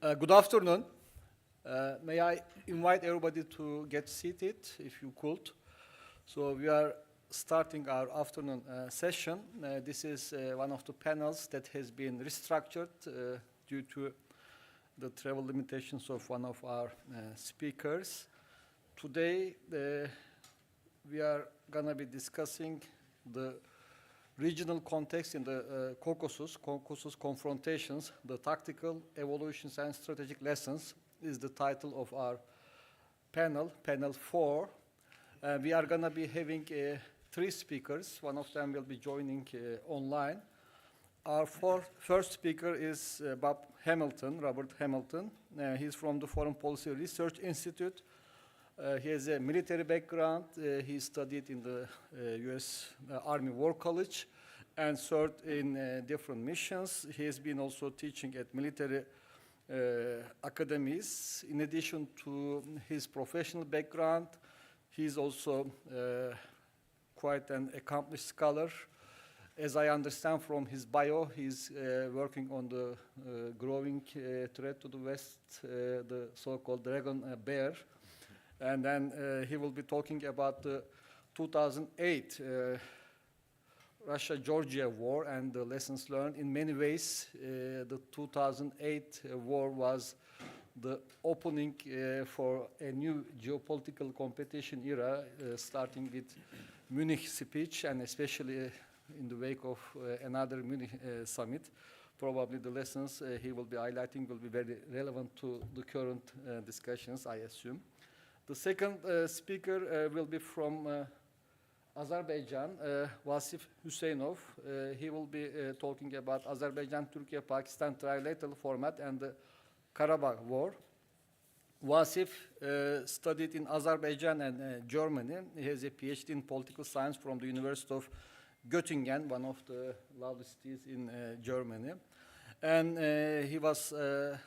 Good afternoon. May I invite everybody to get seated, if you could. So we are starting our afternoon session. This is one of the panels that has been restructured due to the travel limitations of one of our speakers. Today, we are going to be discussing the regional context in the Caucasus Confrontations, the Tactical Evolutions and Strategic Lessons is the title of our panel, panel 4. We are going to be having 3 speakers. One of them will be joining online. Our first speaker is Robert Hamilton. He's from the Foreign Policy Research Institute. He has a military background. He studied in the U.S. Army War College and served in different missions. He has been also teaching at military academies. In addition to his professional background, he's also quite an accomplished scholar. As I understand from his bio, he's working on the growing threat to the West, the so-called Dragon Bear. And then he will be talking about the 2008 Russia-Georgia war and the lessons learned. In many ways, the 2008 war was the opening for a new geopolitical competition era, starting with Munich speech and especially in the wake of another Munich summit. Probably the lessons he will be highlighting will be very relevant to the current discussions, I assume. The second speaker will be from Azerbaijan, Vasif Huseynov. He will be talking about Azerbaijan-Turkey-Pakistan trilateral format and the Karabakh War. Vasif studied in Azerbaijan and Germany. He has a PhD in political science from the University of Göttingen, one of the loudest cities in Germany. And he was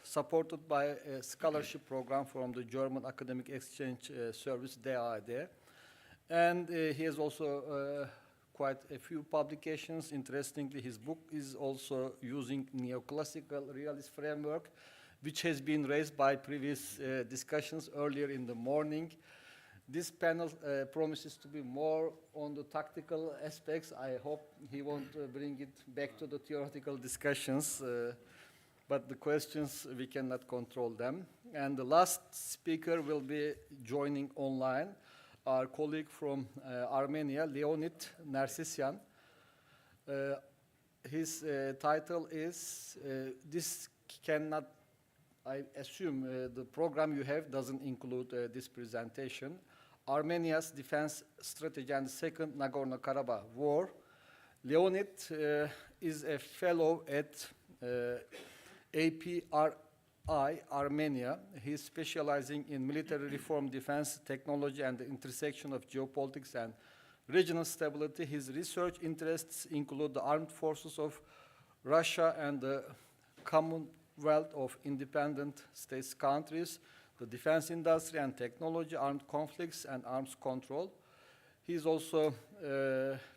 supported by a scholarship program from the German Academic Exchange Service, DAAD. And he has also quite a few publications. Interestingly, his book is also using neoclassical realist framework, which has been raised by previous discussions earlier in the morning. This panel promises to be more on the tactical aspects. I hope he won't bring it back to the theoretical discussions, but the questions, we cannot control them. And the last speaker will be joining online, our colleague from Armenia, Leonid Nersisyan. His title is, this cannot, I assume the program you have doesn't include this presentation. Armenia's defense strategy and the second Nagorno-Karabakh war. Leonid is a fellow at APRI, Armenia. He's specializing in military reform, defense, technology, and the intersection of geopolitics and regional stability. His research interests include the armed forces of Russia and the Commonwealth of Independent States countries, the defense industry and technology, armed conflicts, and arms control. He's also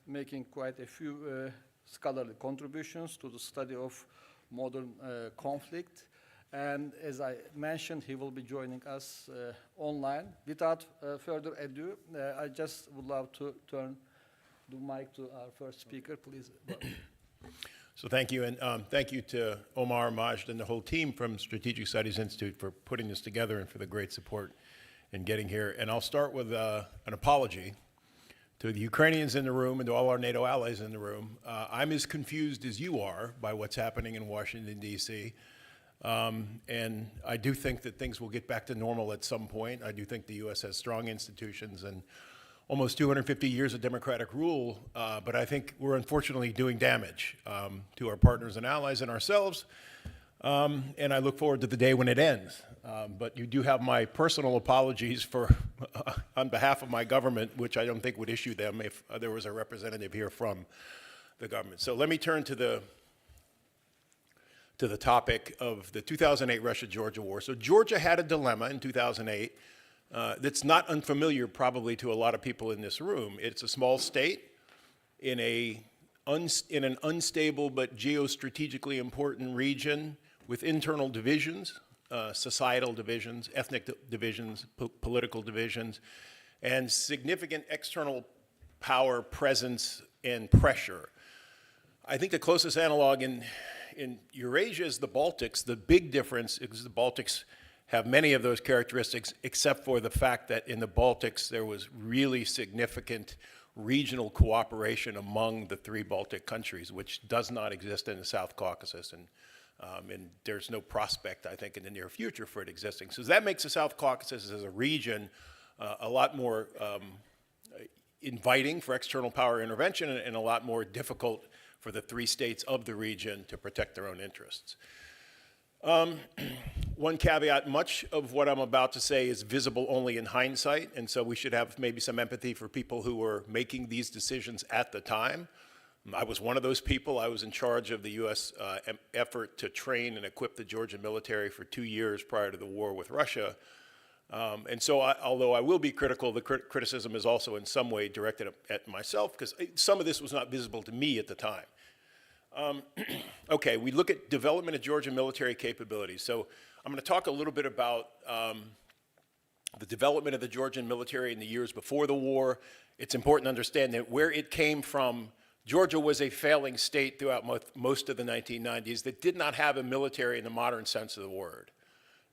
making quite a few scholarly contributions to the study of modern conflict. And as I mentioned, he will be joining us online. Without further ado, I just would love to turn the mic to our first speaker, please. So thank you, and thank you to Omar, Majd, and the whole team from Strategic Studies Institute for putting this together and for the great support in getting here. And I'll start with an apology to the Ukrainians in the room and to all our NATO allies in the room. I'm as confused as you are by what's happening in Washington, D.C., and I do think that things will get back to normal at some point. I do think the U.S. has strong institutions and almost 250 years of democratic rule, but I think we're unfortunately doing damage to our partners and allies and ourselves, and I look forward to the day when it ends. But you do have my personal apologies for, on behalf of my government, which I don't think would issue them if there was a representative here from the government. So let me turn to the topic of the 2008 Russia-Georgia war. So Georgia had a dilemma in 2008 that's not unfamiliar probably to a lot of people in this room. It's a small state in an unstable but geostrategically important region with internal divisions societal divisions, ethnic divisions, political divisions, and significant external power presence and pressure. I think the closest analog in Eurasia is the Baltics. The big difference is the Baltics have many of those characteristics, except for the fact that in the Baltics there was really significant regional cooperation among the three Baltic countries, which does not exist in the South Caucasus, and there's no prospect, I think, in the near future for it existing. So that makes the South Caucasus as a region a lot more inviting for external power intervention and a lot more difficult for the three states of the region to protect their own interests. One caveat, much of what I'm about to say is visible only in hindsight, and so we should have maybe some empathy for people who were making these decisions at the time. I was one of those people. I was in charge of the U.S. Effort to train and equip the Georgian military for 2 years prior to the war with Russia. And so although I will be critical, the criticism is also in some way directed at myself, because some of this was not visible to me at the time. Okay, we look at development of Georgian military capabilities. So I'm going to talk a little bit about the development of the Georgian military in the years before the war. It's important to understand that where it came from, Georgia was a failing state throughout most of the 1990s that did not have a military in the modern sense of the word.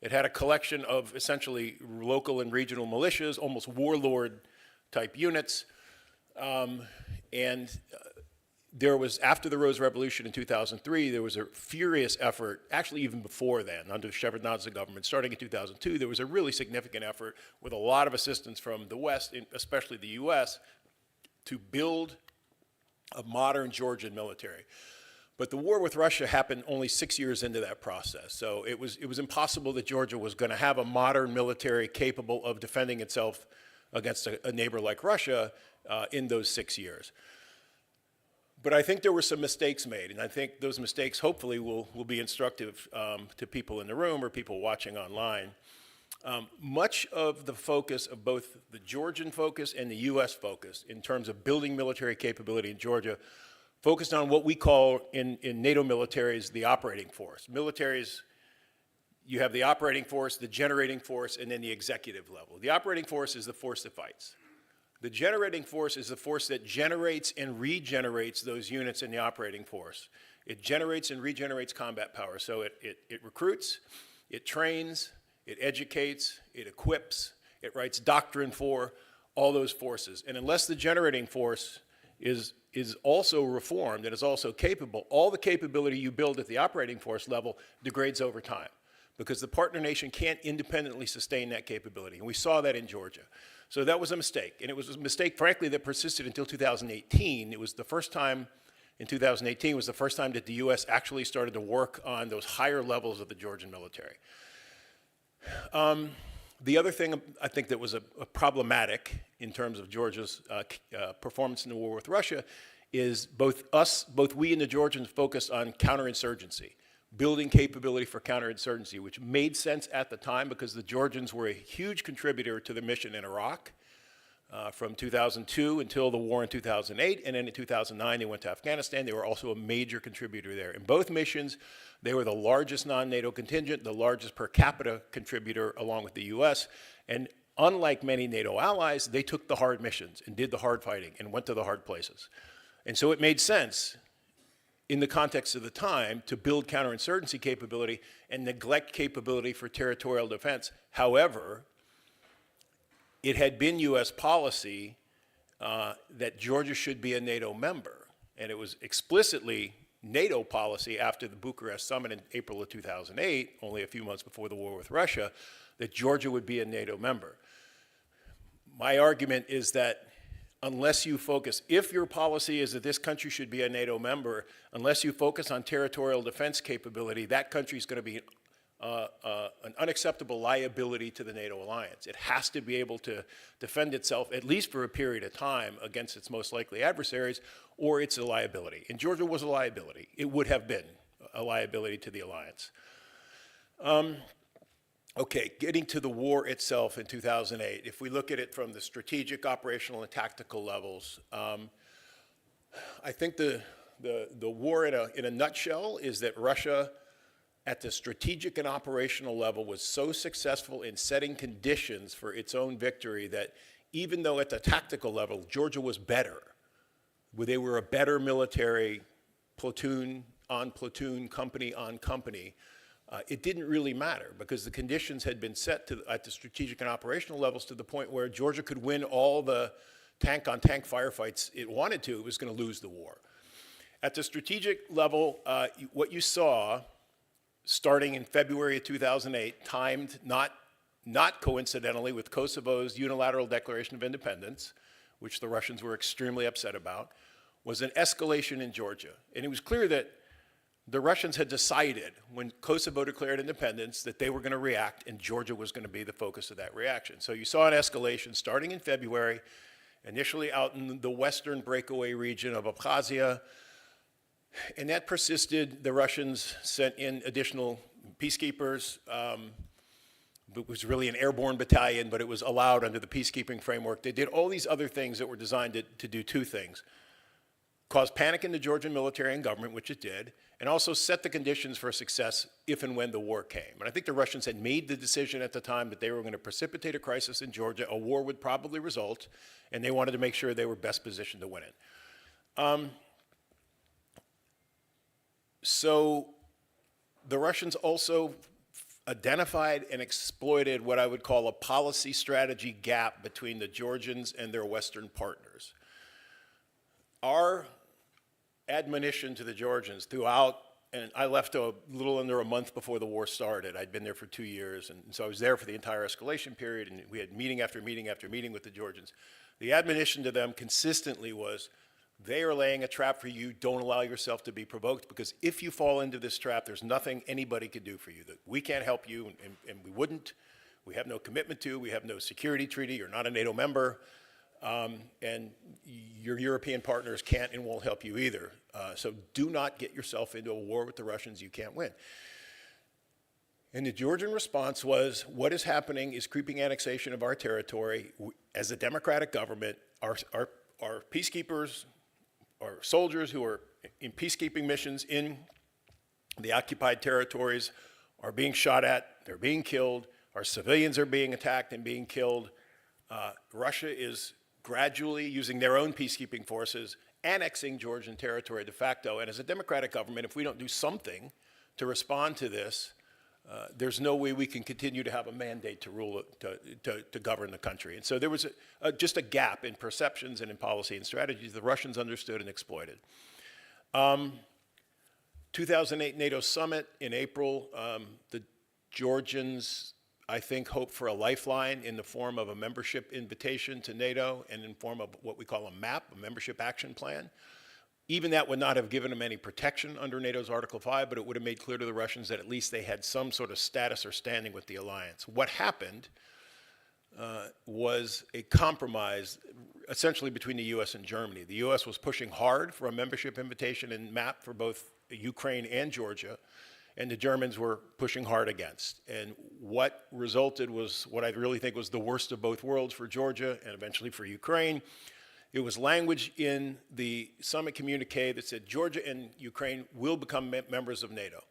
It had a collection of essentially local and regional militias, almost warlord-type units, there was, after the Rose Revolution in 2003, there was a furious effort, actually even before then, under Shevardnadze government, starting in 2002, there was a really significant effort with a lot of assistance from the West, especially the US, to build a modern Georgian military. But the war with Russia happened only 6 years into that process. So it was impossible that Georgia was going to have a modern military capable of defending itself against a neighbor like Russia in those 6 years. But I think there were some mistakes made, and I think those mistakes hopefully will be instructive to people in the room or people watching online. Much of the focus of both the Georgian focus and the US focus in terms of building military capability in Georgia focused on what we call in NATO militaries the operating force. Militaries, you have the operating force, the generating force, and then the executive level. The operating force is the force that fights. The generating force is the force that generates and regenerates those units in the operating force. It generates and regenerates combat power. So it recruits, it trains, it educates, it equips, it writes doctrine for all those forces. And unless the generating force is also reformed and is also capable, all the capability you build at the operating force level degrades over time, because the partner nation can't independently sustain that capability. And we saw that in Georgia. So that was a mistake. And it was a mistake, frankly, that persisted until 2018. It was the first time, in 2018, was the first time that the US actually started to work on those higher levels of the Georgian military. The other thing I think that was a problematic in terms of Georgia's performance in the war with Russia is both we and the Georgians focused on counterinsurgency, building capability for counterinsurgency, which made sense at the time because the Georgians were a huge contributor to the mission in Iraq from 2002 until the war in 2008, and then in 2009 they went to Afghanistan. They were also a major contributor there. In both missions, they were the largest non-NATO contingent, the largest per capita contributor along with the US, and unlike many NATO allies, they took the hard missions and did the hard fighting and went to the hard places. And so it made sense in the context of the time to build counterinsurgency capability and neglect capability for territorial defense. However, it had been US policy that Georgia should be a NATO member, and it was explicitly NATO policy after the Bucharest summit in April of 2008, only a few months before the war with Russia, that Georgia would be a NATO member. My argument is that unless you focus, if your policy is that this country should be a NATO member, unless you focus on territorial defense capability, that country is going to be an unacceptable liability to the NATO alliance. It has to be able to defend itself, at least for a period of time, against its most likely adversaries, or it's a liability. And Georgia was a liability. It would have been a liability to the alliance. Okay, getting to the war itself in 2008, if we look at it from the strategic, operational, and tactical levels, I think the war in a nutshell is that Russia at the strategic and operational level was so successful in setting conditions for its own victory that even though at the tactical level Georgia was better, they were a better military, platoon on platoon, company on company, it didn't really matter because the conditions had been set at the strategic and operational levels to the point where Georgia could win all the tank-on-tank firefights it wanted to. It was going to lose the war. At the strategic level, what you saw starting in February of 2008, timed not coincidentally with Kosovo's unilateral declaration of independence, which the Russians were extremely upset about, was an escalation in Georgia. And it was clear that the Russians had decided when Kosovo declared independence that they were going to react and Georgia was going to be the focus of that reaction. So you saw an escalation starting in February, initially out in the western breakaway region of Abkhazia, and that persisted. The Russians sent in additional peacekeepers. It was really an airborne battalion, but it was allowed under the peacekeeping framework. They did all these other things that were designed to do two things: cause panic in the Georgian military and government, which it did, and also set the conditions for success if and when the war came. And I think the Russians had made the decision at the time that they were going to precipitate a crisis in Georgia. A war would probably result, and they wanted to make sure they were best positioned to win it. So the Russians also identified and exploited what I would call a policy strategy gap between the Georgians and their Western partners. Our admonition to the Georgians throughout, and I left a little under a month before the war started. I'd been there for 2 years, and so I was there for the entire escalation period, and we had meeting after meeting after meeting with the Georgians. The admonition to them consistently was, they are laying a trap for you. Don't allow yourself to be provoked, because if you fall into this trap, there's nothing anybody could do for you. That we can't help you, and we wouldn't. We have no commitment to. We have no security treaty. You're not a NATO member. And your European partners can't and won't help you either. So do not get yourself into a war with the Russians you can't win. And the Georgian response was, what is happening is creeping annexation of our territory. As a democratic government, our peacekeepers, our soldiers who are in peacekeeping missions in the occupied territories are being shot at, they're being killed, our civilians are being attacked and being killed. Russia is gradually, using their own peacekeeping forces, annexing Georgian territory de facto. And as a democratic government, if we don't do something to respond to this, there's no way we can continue to have a mandate to rule, to govern the country. And so there was just a gap in perceptions and in policy and strategies the Russians understood and exploited. 2008 NATO summit in April, the Georgians, I think, hoped for a lifeline in the form of a membership invitation to NATO and in form of what we call a MAP, a membership action plan. Even that would not have given them any protection under NATO's Article 5, but it would have made clear to the Russians that at least they had some sort of status or standing with the alliance. What happened was a compromise essentially between the US and Germany. The US was pushing hard for a membership invitation and MAP for both Ukraine and Georgia, and the Germans were pushing hard against. And what resulted was what I really think was the worst of both worlds for Georgia and eventually for Ukraine. It was language in the summit communique that said Georgia and Ukraine will become members of NATO.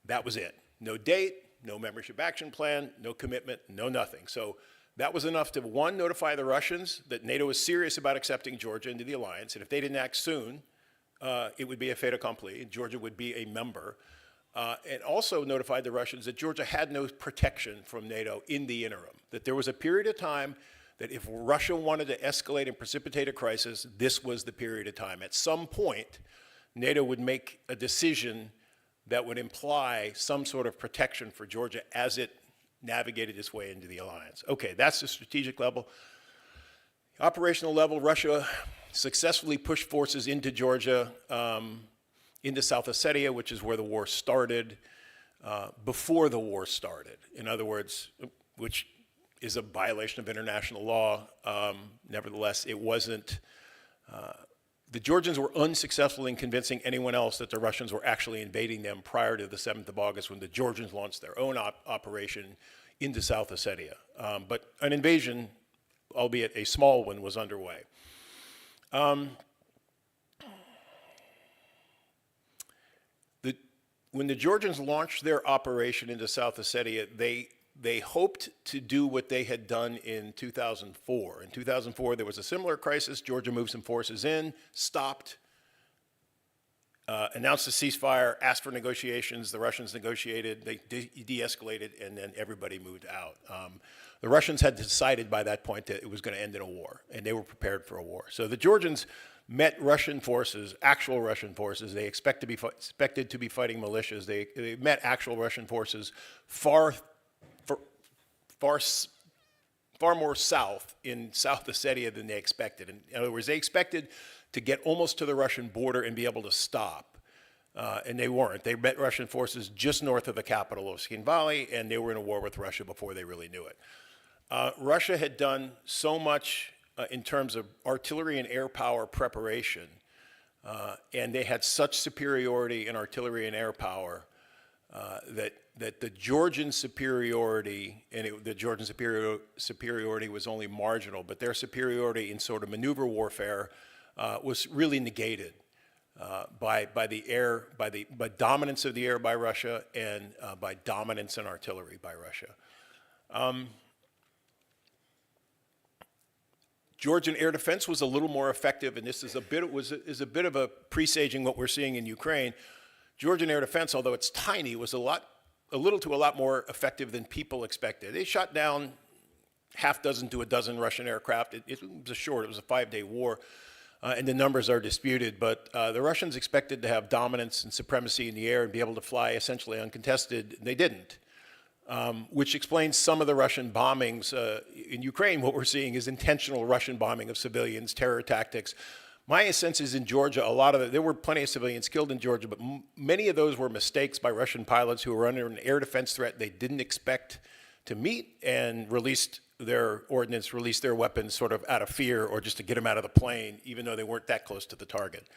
That was it. No date, no membership action plan, no commitment, no nothing. So that was enough to, one, notify the Russians that NATO was serious about accepting Georgia into the alliance, and if they didn't act soon, it would be a fait accompli, and Georgia would be a member. And also notified the Russians that Georgia had no protection from NATO in the interim, that there was a period of time that if Russia wanted to escalate and precipitate a crisis, this was the period of time. At some point, NATO would make a decision that would imply some sort of protection for Georgia as it navigated its way into the alliance. Okay, that's the strategic level. Operational level, Russia successfully pushed forces into Georgia, into South Ossetia, which is where the war started, before the war started. In other words, which is a violation of international law. Nevertheless, it wasn't, the Georgians were unsuccessful in convincing anyone else that the Russians were actually invading them prior to the 7th of August when the Georgians launched their own operation into South Ossetia. But an invasion, albeit a small one, was underway. when the Georgians launched their operation into South Ossetia, they hoped to do what they had done in 2004. In 2004, there was a similar crisis. Georgia moved some forces in, stopped, announced a ceasefire, asked for negotiations. The Russians negotiated, they de-escalated, and then everybody moved out. The Russians had decided by that point that it was going to end in a war, and they were prepared for a war. So the Georgians met Russian forces, actual Russian forces. They expected to be fighting militias. They met actual Russian forces far more south in South Ossetia than they expected. In other words, they expected to get almost to the Russian border and be able to stop. And they weren't. They met Russian forces just north of the capital of Skin Valley, and they were in a war with Russia before they really knew it. Russia had done so much in terms of artillery and air power preparation, and they had such superiority in artillery and air power that the Georgian superiority, the Georgian superiority was only marginal, but their superiority in sort of maneuver warfare was really negated by dominance of the air by Russia and by dominance in artillery by Russia. Georgian air defense was a little more effective, and this is a bit of a presaging what we're seeing in Ukraine. Georgian air defense, although it's tiny, was a lot more effective than people expected. They shot down half dozen to a dozen Russian aircraft. It was a 5-day war, and the numbers are disputed, but the Russians expected to have dominance and supremacy in the air and be able to fly essentially uncontested. They didn't. Which explains some of the Russian bombings. In Ukraine, what we're seeing is intentional Russian bombing of civilians, terror tactics. My sense is in Georgia, there were plenty of civilians killed in Georgia, but many of those were mistakes by Russian pilots who were under an air defense threat they didn't expect to meet and released their ordnance, released their weapons sort of out of fear or just to get them out of the plane, even though they weren't that close to the target.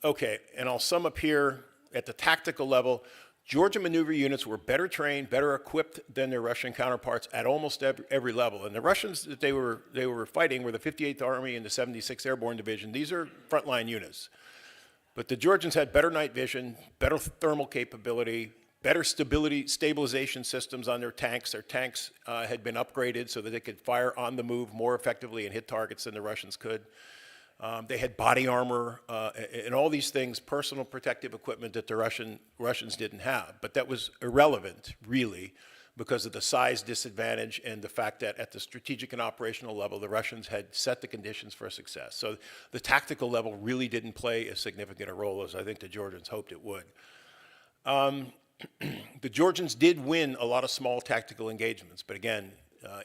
Okay, and I'll sum up here at the tactical level. Georgian maneuver units were better trained, better equipped than their Russian counterparts at almost every level. And the Russians that they were fighting were the 58th Army and the 76th Airborne Division. These are frontline units. But the Georgians had better night vision, better thermal capability, better stabilization systems on their tanks. Their tanks had been upgraded so that they could fire on the move more effectively and hit targets than the Russians could. They had body armor and all these things, personal protective equipment that the Russians didn't have. But that was irrelevant, really, because of the size disadvantage and the fact that at the strategic and operational level, the Russians had set the conditions for success. So the tactical level really didn't play as significant a role as I think the Georgians hoped it would. The Georgians did win a lot of small tactical engagements, but again,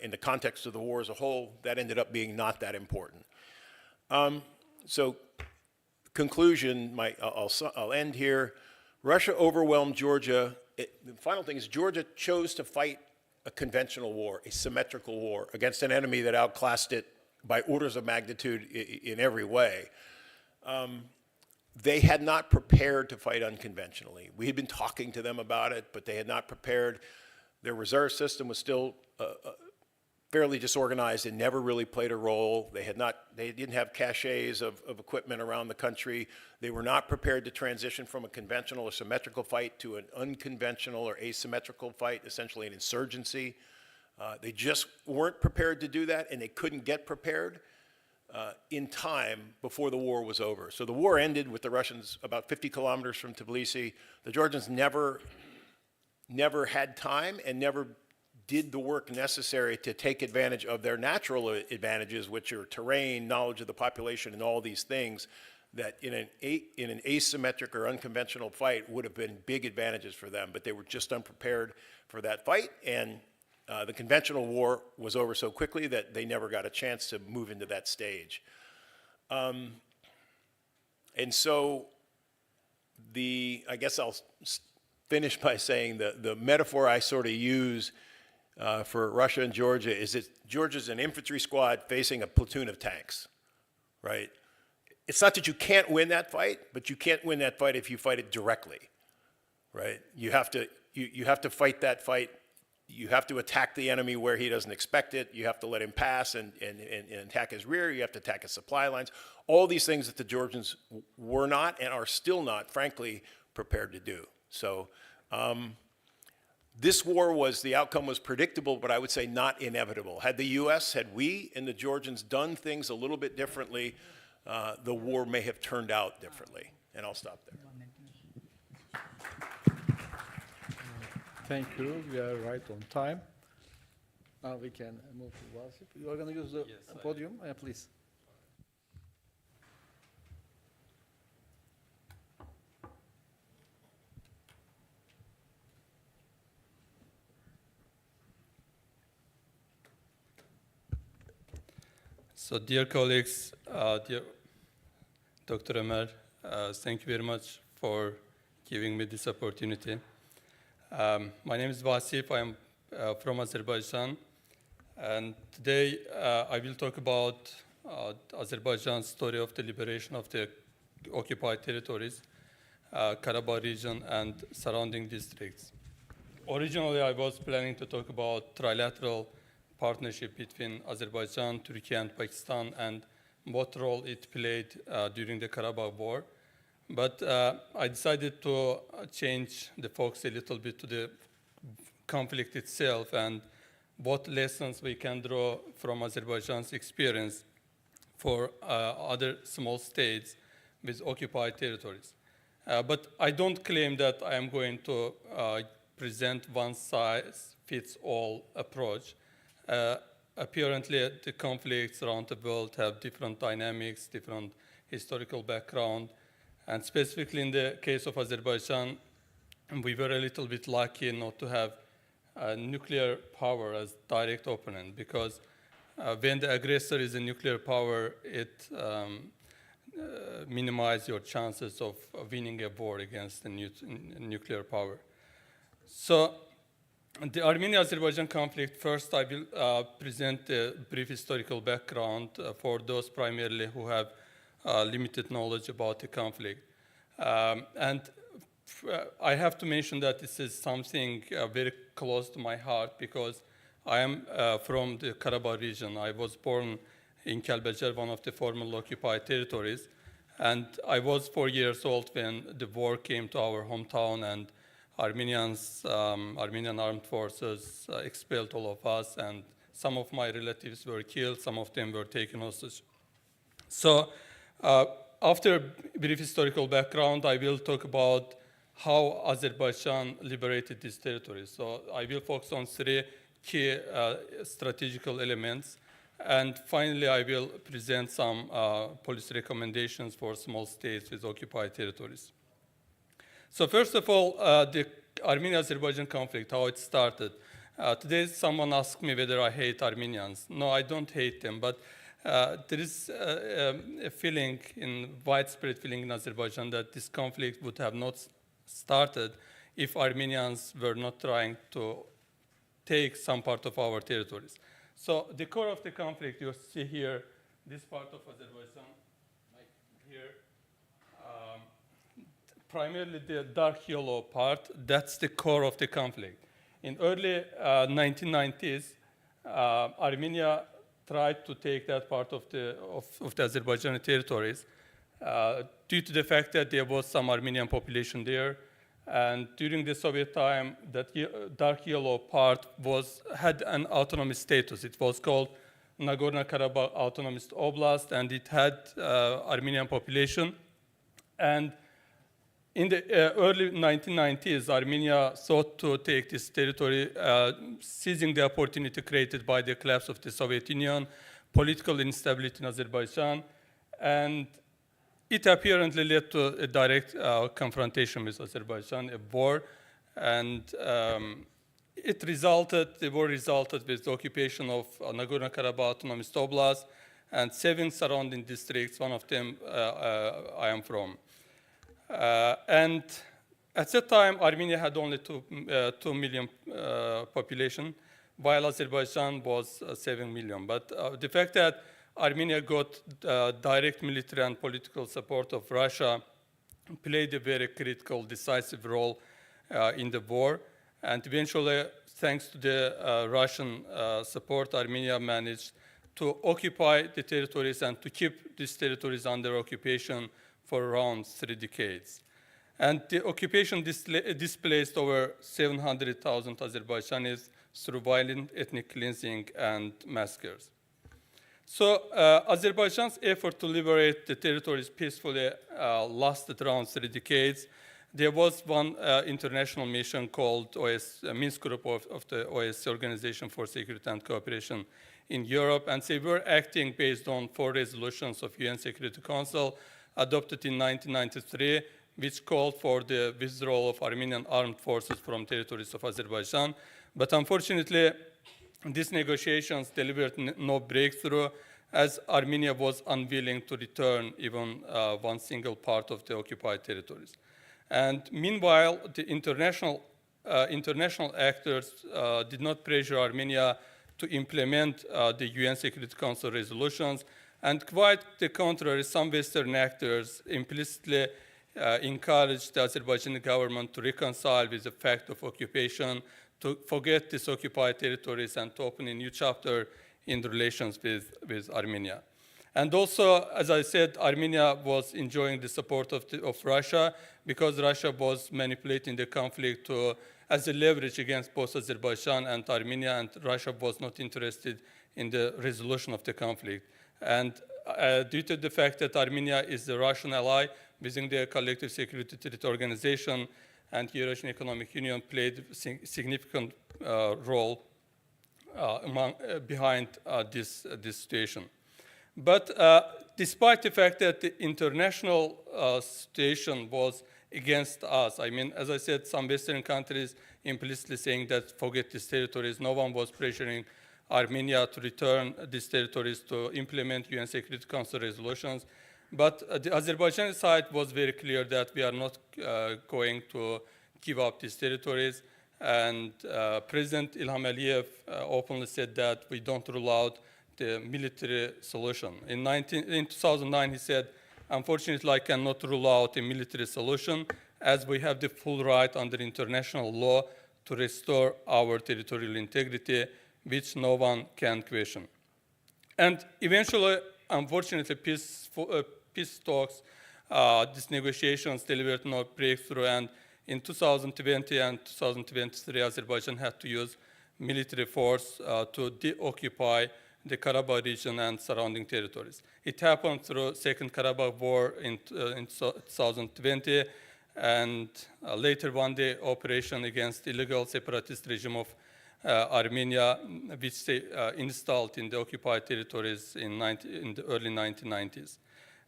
in the context of the war as a whole, that ended up being not that important. So conclusion, I'll end here. Russia overwhelmed Georgia. The final thing is Georgia chose to fight a conventional war, a symmetrical war against an enemy that outclassed it by orders of magnitude in every way. They had not prepared to fight unconventionally. We had been talking to them about it, but they had not prepared. Their reserve system was still fairly disorganized and never really played a role. They didn't have caches of equipment around the country. They were not prepared to transition from a conventional or symmetrical fight to an unconventional or asymmetrical fight, essentially an insurgency. They just weren't prepared to do that, and they couldn't get prepared in time before the war was over. So the war ended with the Russians about 50 kilometers from Tbilisi. The Georgians never had time and never did the work necessary to take advantage of their natural advantages, which are terrain, knowledge of the population, and all these things that in an asymmetric or unconventional fight would have been big advantages for them, but they were just unprepared for that fight, and the conventional war was over so quickly that they never got a chance to move into that stage. And so I guess I'll finish by saying the metaphor I sort of use for Russia and Georgia is that Georgia's an infantry squad facing a platoon of tanks, right? It's not that you can't win that fight, but you can't win that fight if you fight it directly, right? You have to fight that fight. You have to attack the enemy where he doesn't expect it. You have to let him pass and attack his rear. You have to attack his supply lines. All these things that the Georgians were not and are still not, frankly, prepared to do. So this war was, the outcome was predictable, but I would say not inevitable. Had the U.S., had we and the Georgians done things a little bit differently, the war may have turned out differently. And I'll stop there. Thank you. We are right on time. Now we can move to Vasif. You are going to use the podium, please. So, dear colleagues, dear Dr. Ömer, thank you very much for giving me this opportunity. My name is Vasif. I am from Azerbaijan. And today I will talk about Azerbaijan's story of the liberation of the occupied territories, Karabakh region, and surrounding districts. Originally, I was planning to talk about trilateral partnership between Azerbaijan, Turkey, and Pakistan, and what role it played during the Karabakh War. But I decided to change the focus a little bit to the conflict itself and what lessons we can draw from Azerbaijan's experience for other small states with occupied territories. But I don't claim that I am going to present one-size-fits-all approach. Apparently, the conflicts around the world have different dynamics, different historical background, and specifically in the case of Azerbaijan, we were a little bit lucky not to have nuclear power as direct opponent, because when the aggressor is a nuclear power, it minimizes your chances of winning a war against a nuclear power. So the Armenia-Azerbaijan conflict, first I will present a brief historical background for those primarily who have limited knowledge about the conflict. And I have to mention that this is something very close to my heart because I am from the Karabakh region. I was born in Kelbecer, one of the former occupied territories, and I was 4 years old when the war came to our hometown, and Armenian armed forces expelled all of us, and some of my relatives were killed, some of them were taken hostage. So after a brief historical background, I will talk about how Azerbaijan liberated these territories. So I will focus on three key strategical elements. And finally, I will present some policy recommendations for small states with occupied territories. So first of all, the Armenia-Azerbaijan conflict, how it started. Today, someone asked me whether I hate Armenians. No, I don't hate them, but there is a feeling, widespread feeling in Azerbaijan that this conflict would have not started if Armenians were not trying to take some part of our territories. So the core of the conflict, you see here, this part of Azerbaijan, like here, primarily the dark yellow part, that's the core of the conflict. In early 1990s, Armenia tried to take that part of the Azerbaijani territories due to the fact that there was some Armenian population there. And during the Soviet time, that dark yellow part had an autonomous status. It was called Nagorno-Karabakh Autonomous Oblast, and it had Armenian population. And in the early 1990s, Armenia sought to take this territory, seizing the opportunity created by the collapse of the Soviet Union, political instability in Azerbaijan, and it apparently led to a direct confrontation with Azerbaijan, a war, and the war resulted with the occupation of Nagorno-Karabakh Autonomous Oblast and 7 surrounding districts, one of them I am from. And at that time, Armenia had only 2 million population, while Azerbaijan was 7 million. But the fact that Armenia got direct military and political support of Russia played a very critical, decisive role in the war. And eventually, thanks to the Russian support, Armenia managed to occupy the territories and to keep these territories under occupation for around 3 decades. And the occupation displaced over 700,000 Azerbaijanis through violent ethnic cleansing and massacres. So Azerbaijan's effort to liberate the territories peacefully lasted around 3 decades. There was one international mission called Minsk Group of the OSCE, Organization for Security and Cooperation in Europe, and they were acting based on 4 resolutions of UN Security Council adopted in 1993, which called for the withdrawal of Armenian armed forces from territories of Azerbaijan. But unfortunately, these negotiations delivered no breakthrough, as Armenia was unwilling to return even one single part of the occupied territories. And meanwhile, the international actors did not pressure Armenia to implement the UN Security Council resolutions, and quite the contrary, some Western actors implicitly encouraged the Azerbaijani government to reconcile with the fact of occupation, to forget these occupied territories, and to open a new chapter in the relations with Armenia. And also, as I said, Armenia was enjoying the support of Russia, because Russia was manipulating the conflict as a leverage against both Azerbaijan and Armenia, and Russia was not interested in the resolution of the conflict. And due to the fact that Armenia is the Russian ally within the Collective Security Treaty Organization, and Eurasian Economic Union played a significant role behind this situation. But despite the fact that the international situation was against us, I mean, as I said, some Western countries implicitly saying that forget these territories, no one was pressuring Armenia to return these territories to implement UN Security Council resolutions. But the Azerbaijani side was very clear that we are not going to give up these territories. And President Ilham Aliyev openly said that we don't rule out the military solution. In 2009, he said, unfortunately, I cannot rule out a military solution, as we have the full right under international law to restore our territorial integrity, which no one can question. And eventually, unfortunately, peace talks, these negotiations delivered no breakthrough, and in 2020 and 2023, Azerbaijan had to use military force to deoccupy the Karabakh region and surrounding territories. It happened through Second Karabakh War in 2020, and later one day operation against illegal separatist regime of Armenia, which they installed in the occupied territories in the early 1990s.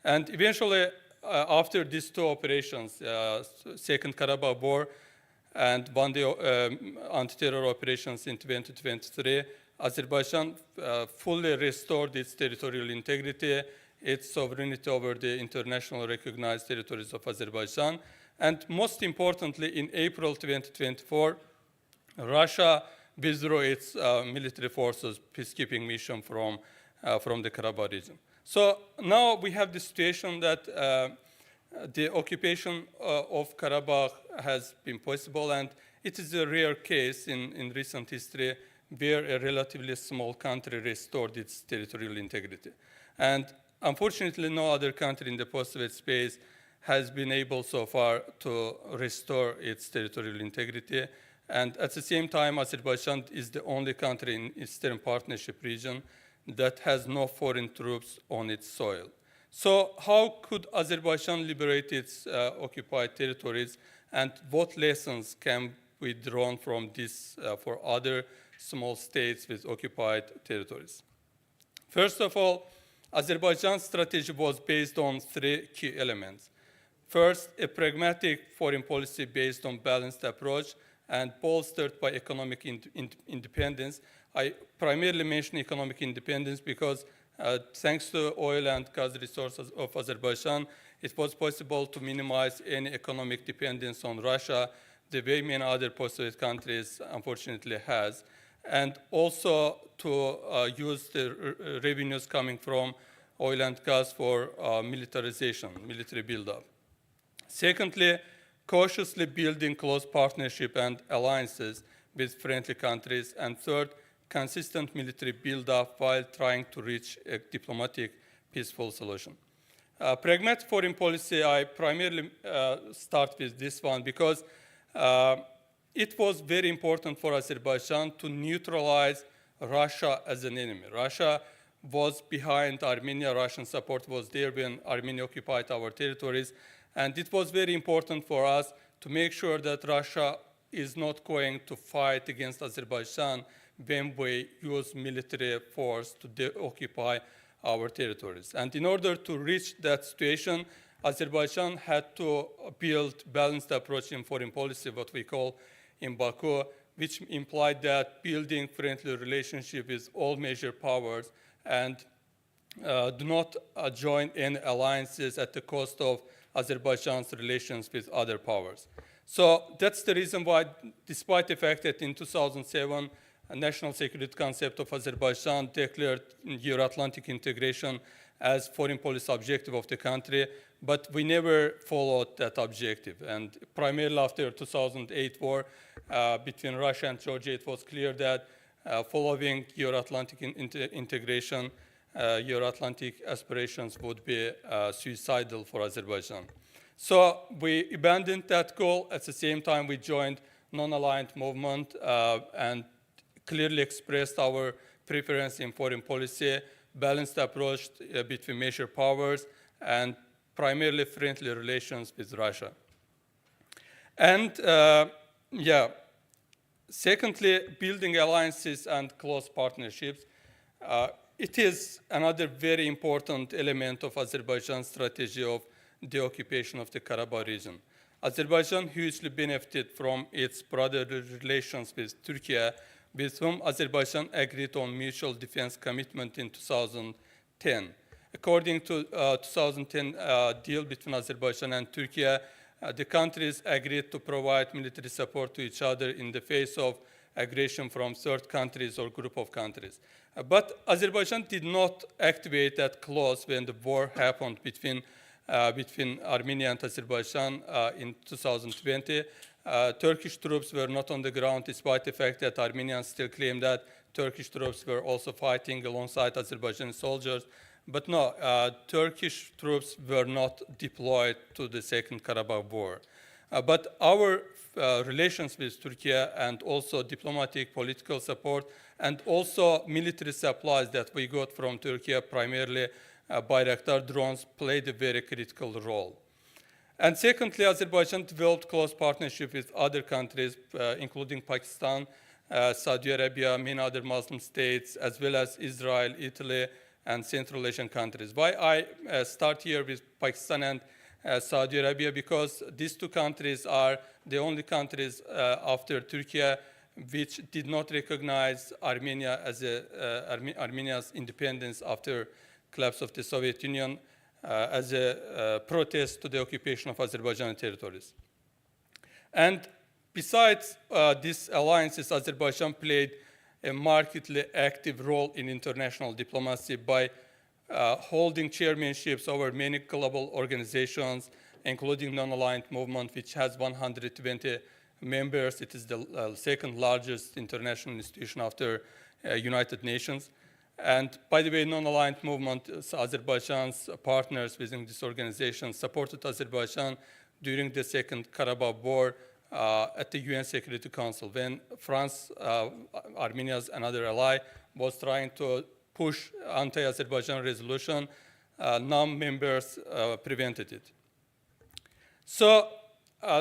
And eventually, after these 2 operations, Second Karabakh War and one day anti-terror operations in 2023, Azerbaijan fully restored its territorial integrity, its sovereignty over the internationally recognized territories of Azerbaijan. And most importantly, in April 2024, Russia withdrew its military forces peacekeeping mission from the Karabakh region. So now we have the situation that the occupation of Karabakh has been possible, and it is a rare case in recent history where a relatively small country restored its territorial integrity. And unfortunately, no other country in the post-Soviet space has been able so far to restore its territorial integrity. And at the same time, Azerbaijan is the only country in Eastern Partnership region that has no foreign troops on its soil. So how could Azerbaijan liberate its occupied territories, and what lessons can be drawn from this for other small states with occupied territories? First of all, Azerbaijan's strategy was based on 3 key elements. First, a pragmatic foreign policy based on balanced approach and bolstered by economic independence. I primarily mention economic independence because thanks to oil and gas resources of Azerbaijan, it was possible to minimize any economic dependence on Russia, the way many other post-Soviet countries unfortunately has, and also to use the revenues coming from oil and gas for militarization, military buildup. Secondly, cautiously building close partnership and alliances with friendly countries. And third, consistent military buildup while trying to reach a diplomatic, peaceful solution. Pragmatic foreign policy, I primarily start with this one because it was very important for Azerbaijan to neutralize Russia as an enemy. Russia was behind Armenia. Russian support was there when Armenia occupied our territories. And it was very important for us to make sure that Russia is not going to fight against Azerbaijan when we use military force to occupy our territories. And in order to reach that situation, Azerbaijan had to build balanced approach in foreign policy, what we call in Baku, which implied that building friendly relationship with all major powers and do not join any alliances at the cost of Azerbaijan's relations with other powers. So that's the reason why, despite the fact that in 2007, a national security concept of Azerbaijan declared Euro-Atlantic integration as foreign policy objective of the country, but we never followed that objective. And primarily after 2008 war between Russia and Georgia, it was clear that following Euro-Atlantic integration, Euro-Atlantic aspirations would be suicidal for Azerbaijan. So we abandoned that goal. At the same time, we joined non-aligned movement and clearly expressed our preference in foreign policy, balanced approach between major powers, and primarily friendly relations with Russia. And secondly, building alliances and close partnerships. It is another very important element of Azerbaijan's strategy of the occupation of the Karabakh region. Azerbaijan hugely benefited from its brotherly relations with Turkey, with whom Azerbaijan agreed on mutual defense commitment in 2010. According to 2010 deal between Azerbaijan and Turkey, the countries agreed to provide military support to each other in the face of aggression from third countries or group of countries. But Azerbaijan did not activate that clause when the war happened between Armenia and Azerbaijan in 2020. Turkish troops were not on the ground, despite the fact that Armenians still claim that Turkish troops were also fighting alongside Azerbaijani soldiers. But no, Turkish troops were not deployed to the Second Karabakh War. But our relations with Turkey and also diplomatic political support and also military supplies that we got from Turkey, primarily Bayraktar drones, played a very critical role. And secondly, Azerbaijan developed close partnership with other countries, including Pakistan, Saudi Arabia, many other Muslim states, as well as Israel, Italy, and Central Asian countries. Why I start here with Pakistan and Saudi Arabia? Because these two countries are the only countries after Turkey which did not recognize Armenia as Armenia's independence after collapse of the Soviet Union as a protest to the occupation of Azerbaijani territories. And besides these alliances, Azerbaijan played a markedly active role in international diplomacy by holding chairmanships over many global organizations, including non-aligned movement, which has 120 members. It is the second largest international institution after United Nations. And by the way, non-aligned movement, Azerbaijan's partners within this organization supported Azerbaijan during the Second Karabakh War at the UN Security Council, when France, Armenia's another ally, was trying to push anti-Azerbaijan resolution. Non-members prevented it. So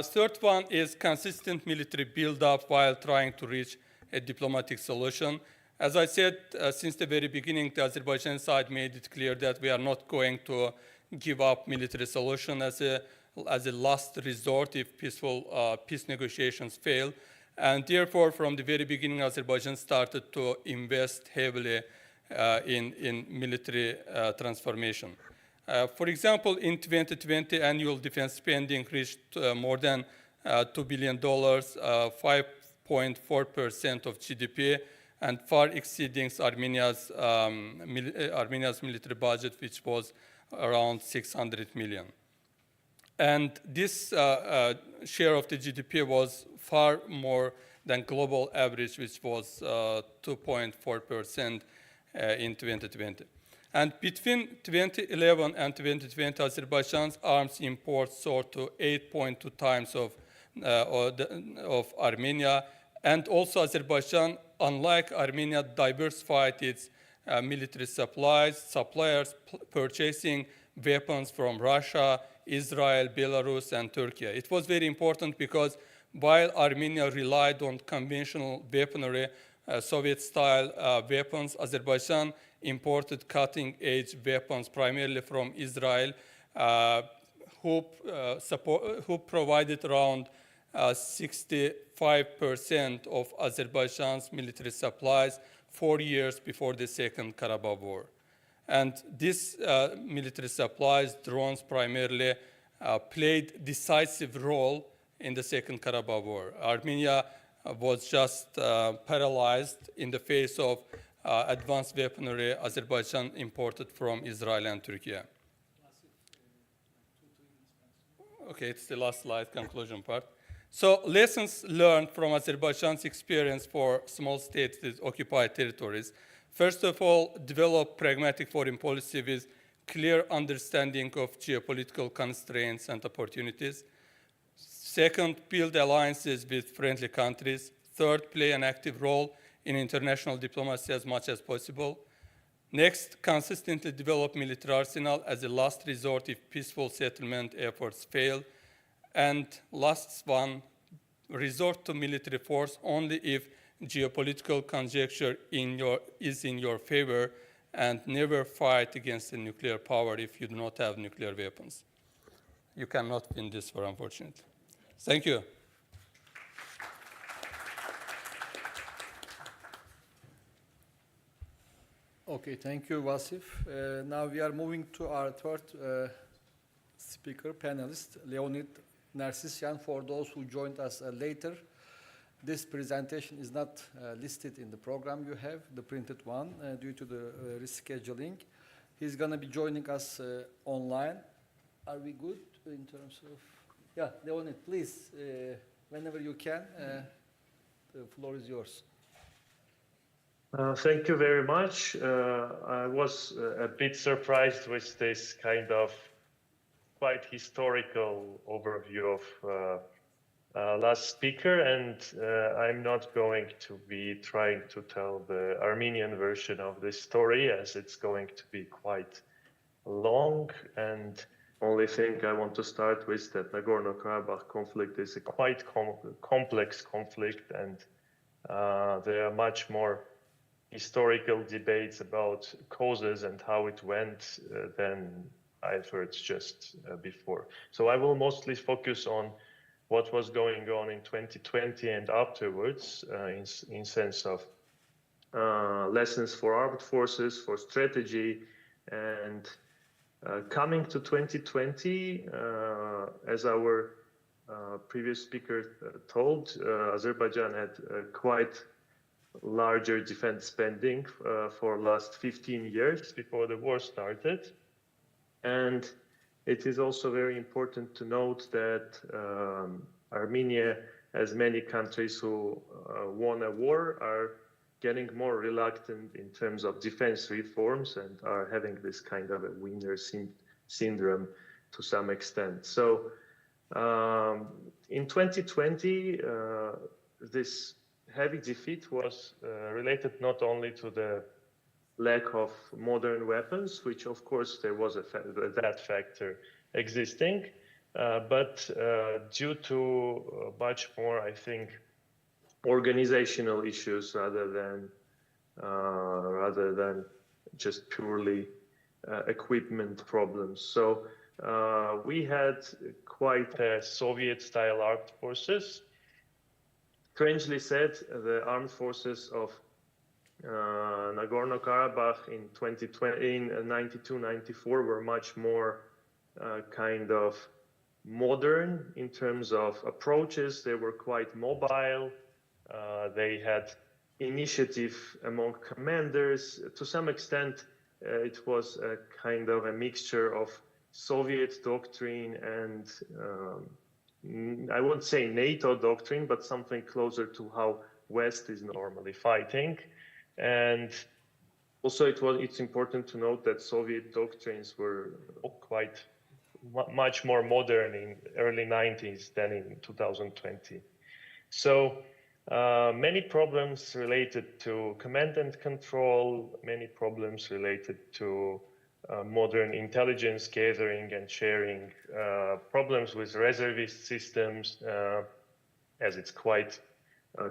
third one is consistent military build-up while trying to reach a diplomatic solution. As I said, since the very beginning, the Azerbaijan side made it clear that we are not going to give up military solution as a last resort if peace negotiations fail. And therefore, from the very beginning, Azerbaijan started to invest heavily in military transformation. For example, in 2020, annual defense spending reached more than $2 billion, 5.4% of GDP, and far exceeding Armenia's military budget, which was around 600 million. And this share of the GDP was far more than global average, which was 2.4% in 2020. And between 2011 and 2020, Azerbaijan's arms imports soared to 8.2 times of Armenia. And also Azerbaijan, unlike Armenia, diversified its military suppliers purchasing weapons from Russia, Israel, Belarus, and Turkey. It was very important because while Armenia relied on conventional weaponry, Soviet-style weapons, Azerbaijan imported cutting-edge weapons primarily from Israel, who provided around 65% of Azerbaijan's military supplies 4 years before the Second Karabakh War. And these military supplies, drones primarily, played decisive role in the Second Karabakh War. Armenia was just paralyzed in the face of advanced weaponry Azerbaijan imported from Israel and Turkey. Okay, it's the last slide, conclusion part. So lessons learned from Azerbaijan's experience for small states with occupied territories. First of all, develop pragmatic foreign policy with clear understanding of geopolitical constraints and opportunities. Second, build alliances with friendly countries. Third, play an active role in international diplomacy as much as possible. Next, consistently develop military arsenal as a last resort if peaceful settlement efforts fail. And last one, resort to military force only if geopolitical conjecture is in your favor, and never fight against a nuclear power if you do not have nuclear weapons. You cannot win this war, unfortunately. Thank you. Okay, thank you, Vasif. Now we are moving to our third speaker, panelist, Leonid Nersisyan. For those who joined us later, this presentation is not listed in the program you have, the printed one, due to the rescheduling. He's going to be joining us online. Are we good in terms of... Yeah, Leonid, please, whenever you can, the floor is yours. Thank you very much. I was a bit surprised with this kind of quite historical overview of last speaker, and I'm not going to be trying to tell the Armenian version of this story, as it's going to be quite long. And only thing I want to start with that Nagorno-Karabakh conflict is a quite complex conflict, and there are much more historical debates about causes and how it went than I've heard just before. So I will mostly focus on what was going on in 2020 and afterwards, in sense of lessons for armed forces, for strategy, and coming to 2020, as our previous speaker told, Azerbaijan had quite larger defense spending for last 15 years before the war started. And it is also very important to note that Armenia, as many countries who won a war, are getting more reluctant in terms of defense reforms and are having this kind of a winner syndrome to some extent. So in 2020, this heavy defeat was related not only to the lack of modern weapons, which of course there was that factor existing, but due to much more, I think, organizational issues rather than just purely equipment problems. So we had quite Soviet-style armed forces. Strangely said, the armed forces of Nagorno-Karabakh in 92-94 were much more kind of modern in terms of approaches. They were quite mobile. They had initiative among commanders. To some extent, it was a kind of a mixture of Soviet doctrine and I won't say NATO doctrine, but something closer to how West is normally fighting. And Also, it's important to note that Soviet doctrines were quite much more modern in early 90s than in 2020. So many problems related to command and control, many problems related to modern intelligence gathering and sharing, problems with reservist systems, as it's quite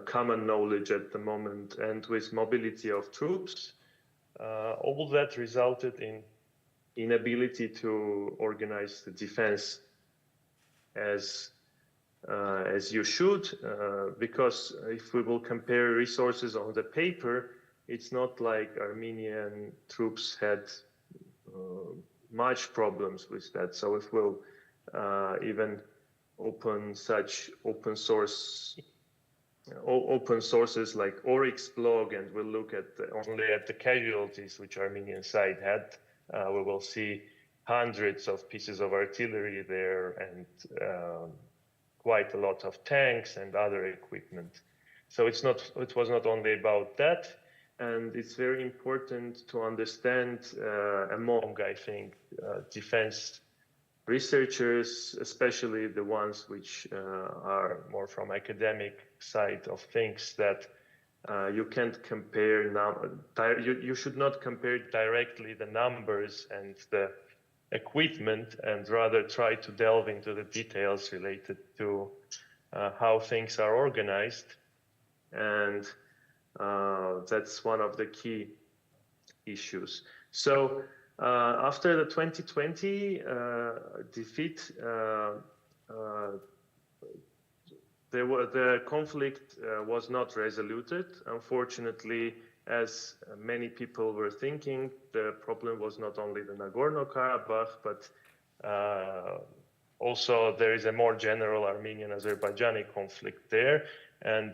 common knowledge at the moment, and with mobility of troops. All that resulted in inability to organize the defense as you should, because if we will compare resources on the paper, it's not like Armenian troops had much problems with that. So if we'll even open such open sources like Oryx blog, and we'll look at only at the casualties which Armenian side had, we will see hundreds of pieces of artillery there and quite a lot of tanks and other equipment. So it was not only about that, and it's very important to understand among, I think, defense researchers, especially the ones which are more from academic side of things, that you can't compare you should not compare directly the numbers and the equipment, and rather try to delve into the details related to how things are organized. And that's one of the key issues. So after the 2020 defeat, the conflict was not resoluted. Unfortunately, as many people were thinking, the problem was not only the Nagorno-Karabakh, but also there is a more general Armenian-Azerbaijani conflict there. And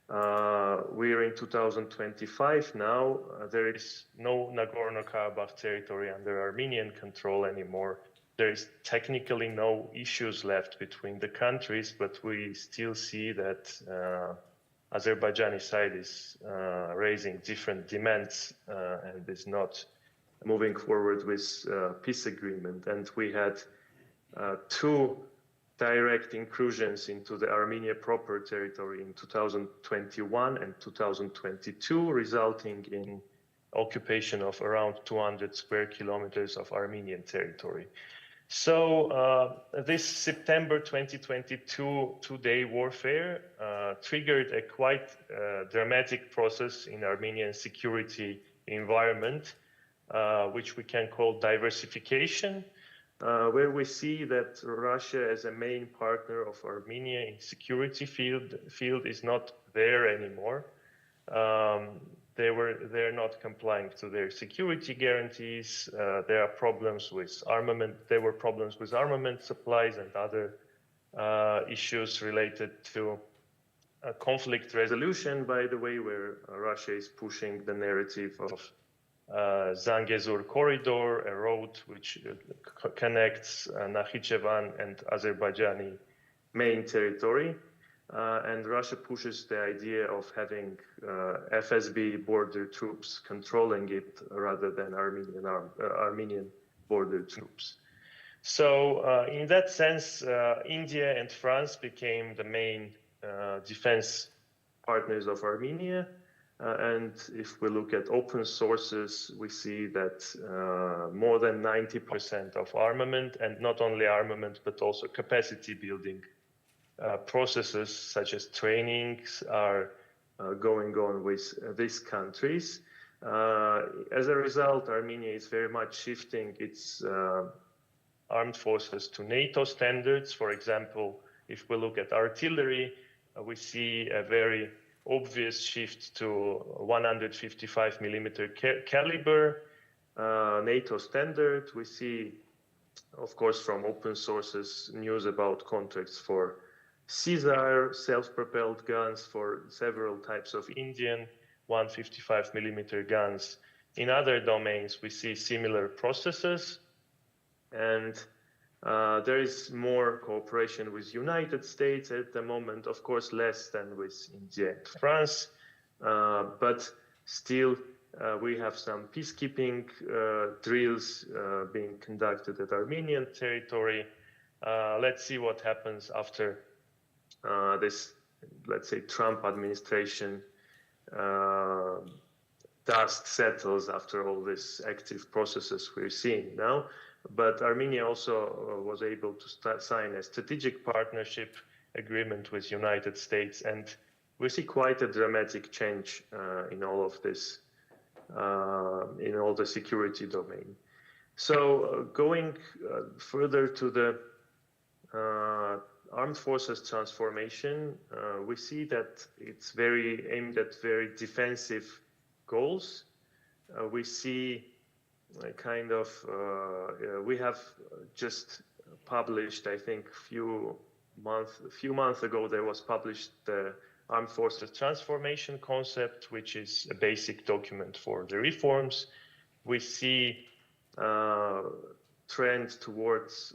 we're in 2025 now. There is no Nagorno-Karabakh territory under Armenian control anymore. There is technically no issues left between the countries, but we still see that Azerbaijani side is raising different demands and is not moving forward with peace agreement. And we had two direct incursions into the Armenia proper territory in 2021 and 2022, resulting in occupation of around 200 square kilometers of Armenian territory. So this September 2022 two-day warfare triggered a quite dramatic process in Armenian security environment, which we can call diversification, where we see that Russia as a main partner of Armenia in security field is not there anymore. They're not complying to their security guarantees. There are problems with armament. There were problems with armament supplies and other issues related to conflict resolution, by the way, where Russia is pushing the narrative of Zangezur corridor, a road which connects Nakhichevan and Azerbaijani main territory. And Russia pushes the idea of having FSB border troops controlling it rather than Armenian border troops. So in that sense, India and France became the main defense partners of Armenia. And if we look at open sources, we see that more than 90% of armament, and not only armament, but also capacity building processes such as trainings are going on with these countries. As a result, Armenia is very much shifting its armed forces to NATO standards. For example, if we look at artillery, we see a very obvious shift to 155 millimeter caliber NATO standard. We see, of course, from open sources, news about contracts for Caesar self-propelled guns, for several types of Indian 155 millimeter guns. In other domains, we see similar processes, and there is more cooperation with United States at the moment, of course, less than with India and France, but still We have some peacekeeping drills being conducted at Armenian territory. Let's see what happens after this, let's say, Trump administration dust settles after all these active processes we're seeing now. But Armenia also was able to sign a strategic partnership agreement with United States, and we see quite a dramatic change in all of this, in all the security domain. So going further to the armed forces transformation, we see that it's very aimed at very defensive goals. We see a kind of, we have just published, I think, a few months ago, there was published the Armed Forces Transformation Concept, which is a basic document for the reforms. We see trend towards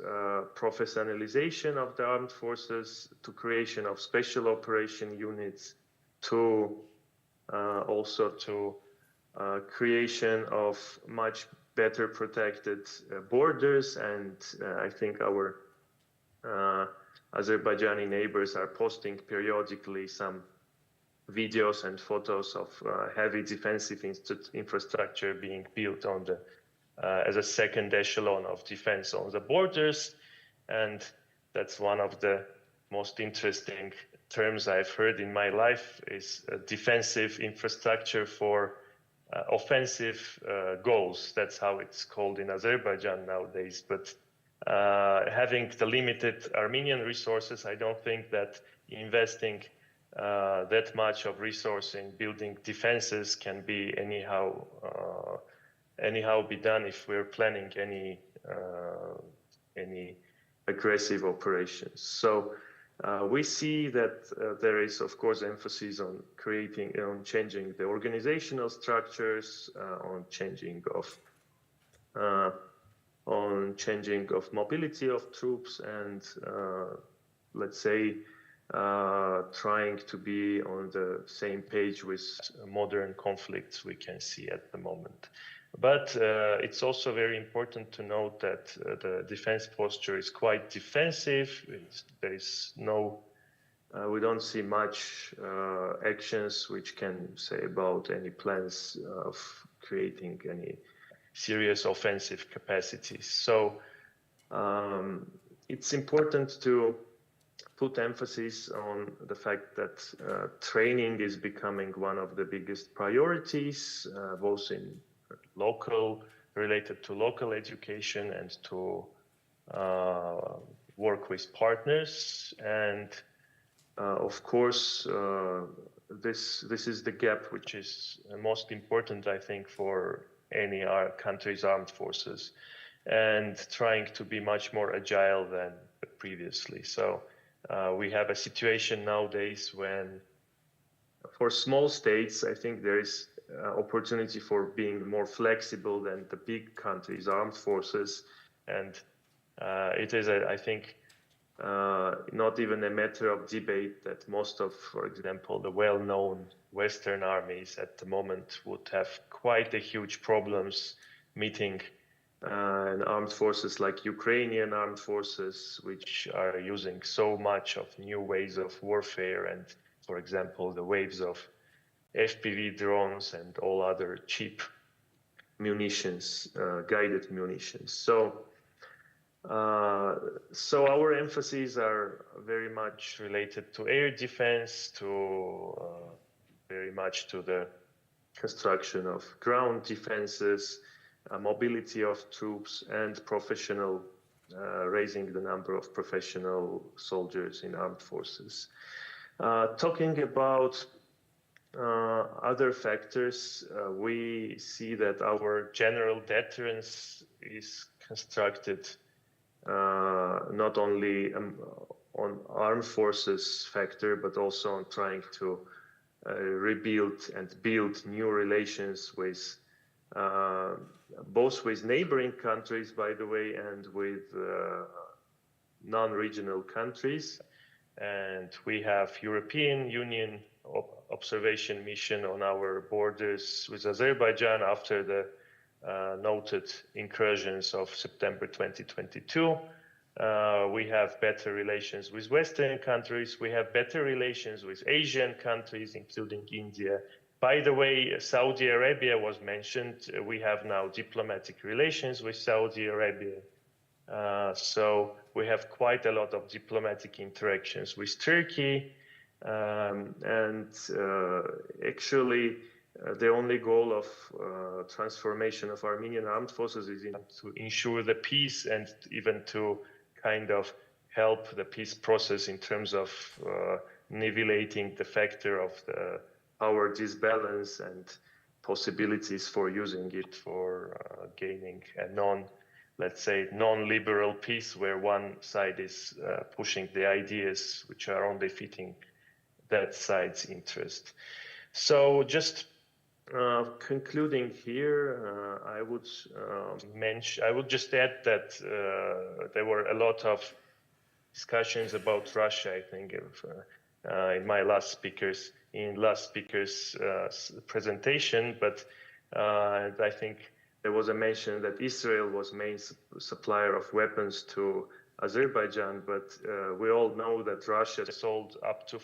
professionalization of the armed forces, to creation of special operation units, to also to creation of much better protected borders. And I think our Azerbaijani neighbors are posting periodically some videos and photos of heavy defensive infrastructure being built on the as a second echelon of defense on the borders. And that's one of the most interesting terms I've heard in my life, is defensive infrastructure for offensive goals. That's how it's called in Azerbaijan nowadays. But having the limited Armenian resources, I don't think that investing that much of resource in building defenses can be anyhow be done if we're planning any aggressive operations. So we see that there is, of course, emphasis on changing the organizational structures, on changing of mobility of troops, and let's say trying to be on the same page with modern conflicts we can see at the moment. But it's also very important to note that the defense posture is quite defensive. There is no, we don't see much actions which can say about any plans of creating any serious offensive capacities. So it's important to put emphasis on the fact that training is becoming one of the biggest priorities, both in related to local education and to work with partners. And of course, this is the gap which is most important, I think, for any country's armed forces, and trying to be much more agile than previously. So we have a situation nowadays when, for small states, I think there is opportunity for being more flexible than the big countries' armed forces. And it is, I think, not even a matter of debate that most of, for example, the well-known Western armies at the moment would have quite a huge problems meeting armed forces like Ukrainian armed forces, which are using so much of new ways of warfare, and, for example, the waves of FPV drones and all other cheap munitions, guided munitions. So our emphases are very much related to air defense, to very much to the construction of ground defenses, mobility of troops, and raising the number of professional soldiers in armed forces. Talking about other factors, we see that our general deterrence is constructed not only on armed forces factor, but also on trying to rebuild and build new relations with both with neighboring countries, by the way, and with non-regional countries. And we have European Union observation mission on our borders with Azerbaijan after the noted incursions of September 2022. We have better relations with Western countries. We have better relations with Asian countries, including India. By the way, Saudi Arabia was mentioned. We have now diplomatic relations with Saudi Arabia. So we have quite a lot of diplomatic interactions with Turkey. Actually, the only goal of transformation of Armenian armed forces is to ensure the peace and even to kind of help the peace process in terms of nivellating the factor of the power disbalance and possibilities for using it for gaining a non-liberal peace where one side is pushing the ideas which are only fitting that side's interest. So just concluding here, I would just add that there were a lot of discussions about Russia, I think, in last speaker's presentation, but I think there was a mention that Israel was main supplier of weapons to Azerbaijan, but we all know that Russia sold up to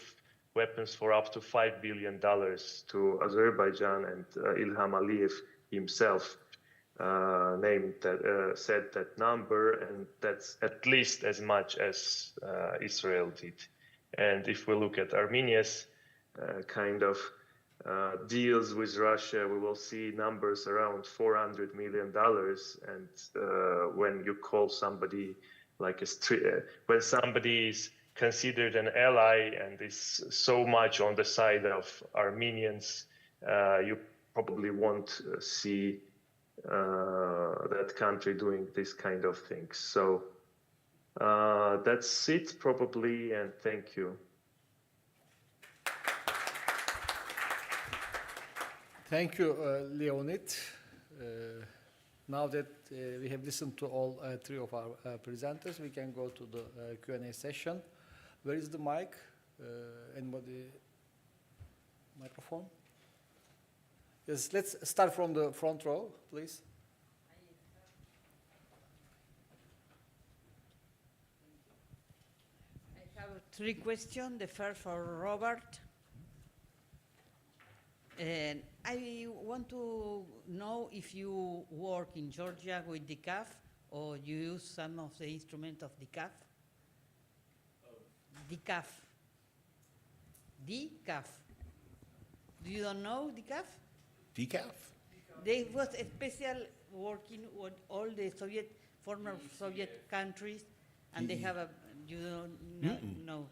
weapons for up to $5 billion to Azerbaijan, and Ilham Aliyev himself said that number, and that's at least as much as Israel did. And if we look at Armenia's kind of deals with Russia, we will see numbers around $400 million. And when you call somebody like when somebody is considered an ally and is so much on the side of Armenians, you probably won't see that country doing this kind of things. So that's it probably, and thank you. Thank you, Leonid. Now that we have listened to all three of our presenters, we can go to the Q&A session. Where is the mic? Anybody? Microphone? Yes, let's start from the front row, please. I have three questions. The first for Robert. And I want to know if you work in Georgia with DCAF or you use some of the instruments of DCAF. DCAF. DCAF. Do you don't know DCAF? Decaf? There was a special working with all the former Soviet countries, and they have you don't know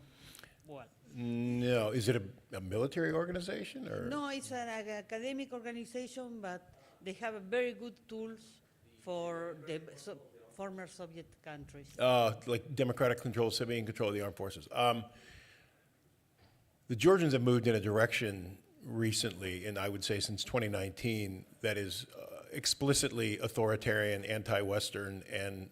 what? No. Is it a military organization or? No, it's an academic organization, but they have very good tools for the former Soviet countries. Like democratic control, civilian control of the armed forces. The Georgians have moved in a direction recently, and I would say since 2019, that is explicitly authoritarian, anti-Western, and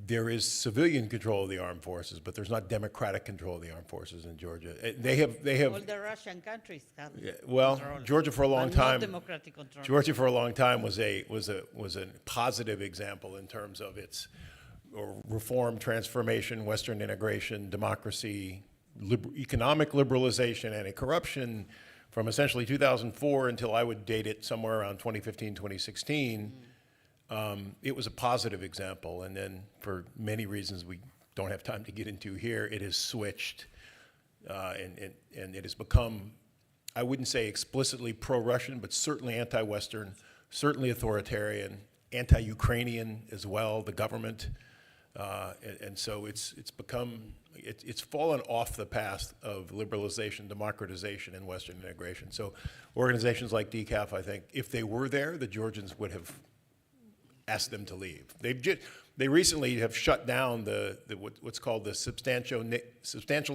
there is civilian control of the armed forces, but there's not democratic control of the armed forces in Georgia. They have. All the Russian countries have. Yeah, well, control, Georgia for a long time. Not democratic control. Georgia for a long time was a positive example in terms of its reform, transformation, Western integration, democracy, economic liberalization, anti-corruption from essentially 2004 until I would date it somewhere around 2015, 2016. It was a positive example, and then for many reasons we don't have time to get into here, it has switched, and it has become, I wouldn't say explicitly pro-Russian, but certainly anti-Western, certainly authoritarian, anti-Ukrainian as well, the government, and so it's fallen off the path of liberalization, democratization, and Western integration. So organizations like DCAF, I think, if they were there, the Georgians would have asked them to leave. They recently have shut down what's called the Substantial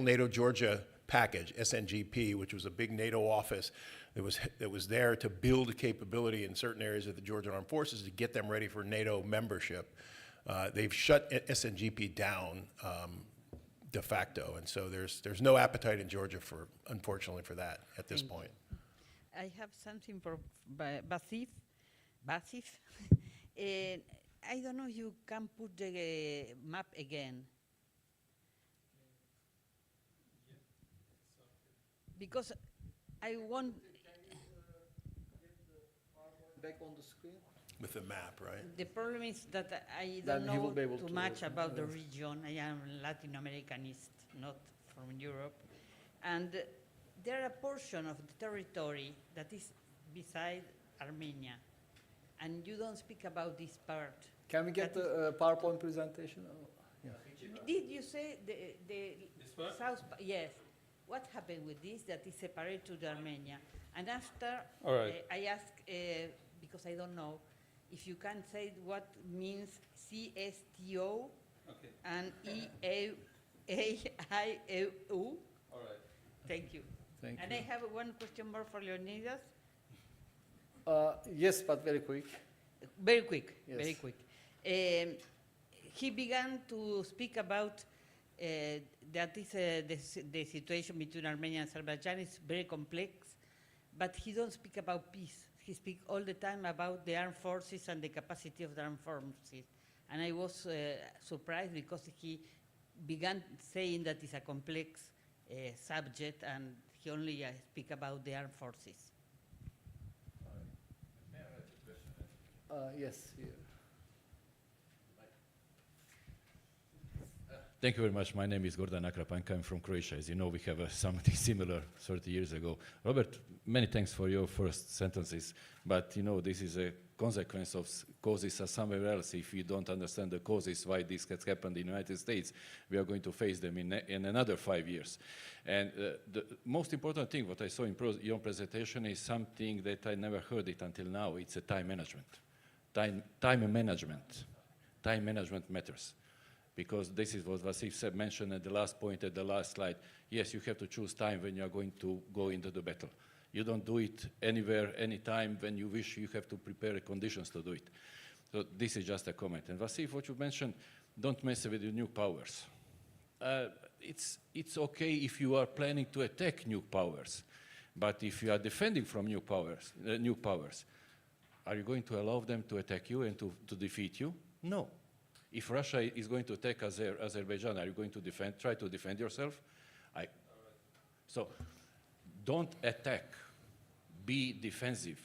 NATO Georgia Package, SNGP, which was a big NATO office that was there to build capability in certain areas of the Georgian Armed Forces to get them ready for NATO membership. They've shut SNGP down de facto. And so there's no appetite in Georgia for, unfortunately, for that at this Thank you. point. I have something for Vasif. Vasif. I don't know if you can put the map again. Because I want, Back on the screen. With the map, right? the problem is that I Then don't he will know be able too to, much about the region. I am Latin Americanist, not from Europe. And there are a portion of the territory that is beside Armenia. And you don't speak about this part. Can we get That the PowerPoint presentation? Oh, yeah. Did you say the This part? south? Yes. What happened with this that is separate to the Armenia? And after, All right. I ask because I don't know if you can say what means CSTO Okay. and EAIAU. All right. Thank you. Thank And you. I have one question more for Leonidas. Yes, but very quick. Very quick, Yes. very quick. He began to speak about that is the situation between Armenia and Azerbaijan is very complex, but he don't speak about peace. He speaks all the time about the armed forces and the capacity of the armed forces. And I was surprised because he began saying that it's a complex subject and he only speak about the armed forces. Yes. Here. Thank you very much. My name is Gordan Akrapanka. I'm from Croatia. As you know, we have something similar 30 years ago. Robert, many thanks for your first sentences. But, you know, this is a consequence of causes are somewhere else. If you don't understand the causes why this has happened in the United States, we are going to face them in another 5 years. And the most important thing, what I saw in your presentation, is something that I never heard it until now. It's a time management. Time management. Time management matters. Because this is what Vasif said, mentioned at the last point, at the last slide. Yes, you have to choose time when you are going to go into the battle. You don't do it anywhere, anytime. When you wish, you have to prepare conditions to do it. So this is just a comment. And Vasif, what you mentioned, don't mess with the nuke powers. It's okay if you are planning to attack nuke powers. But if you are defending from nuke powers, are you going to allow them to attack you and to defeat you? No. If Russia is going to attack Azerbaijan, are you going to try to defend yourself? So don't attack. Be defensive.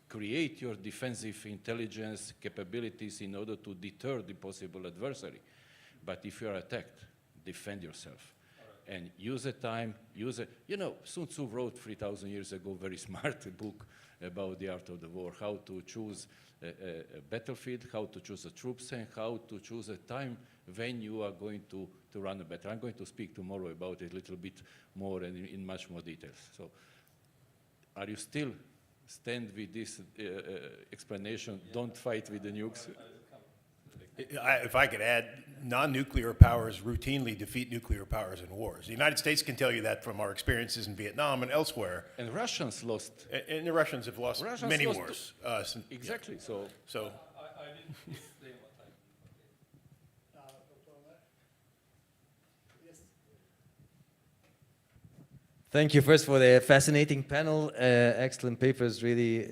Create your defensive intelligence capabilities in order to deter the possible adversary. But if you are attacked, defend yourself. And use the time, you know, Sun Tzu wrote 3,000 years ago a very smart book about the art of the war, how to choose a battlefield, how to choose the troops, and how to choose a time when you are going to run a battle. I'm going to speak tomorrow about it a little bit more and in much more details. So are you still stand with this explanation, don't fight with the nukes? If I could add, non-nuclear powers routinely defeat nuclear powers in wars. The United States can tell you that from our experiences in Vietnam and elsewhere. And Russians lost. And the Russians have lost many lost wars. Exactly. So So I didn't explain what I Thank you first for the fascinating panel, excellent papers, really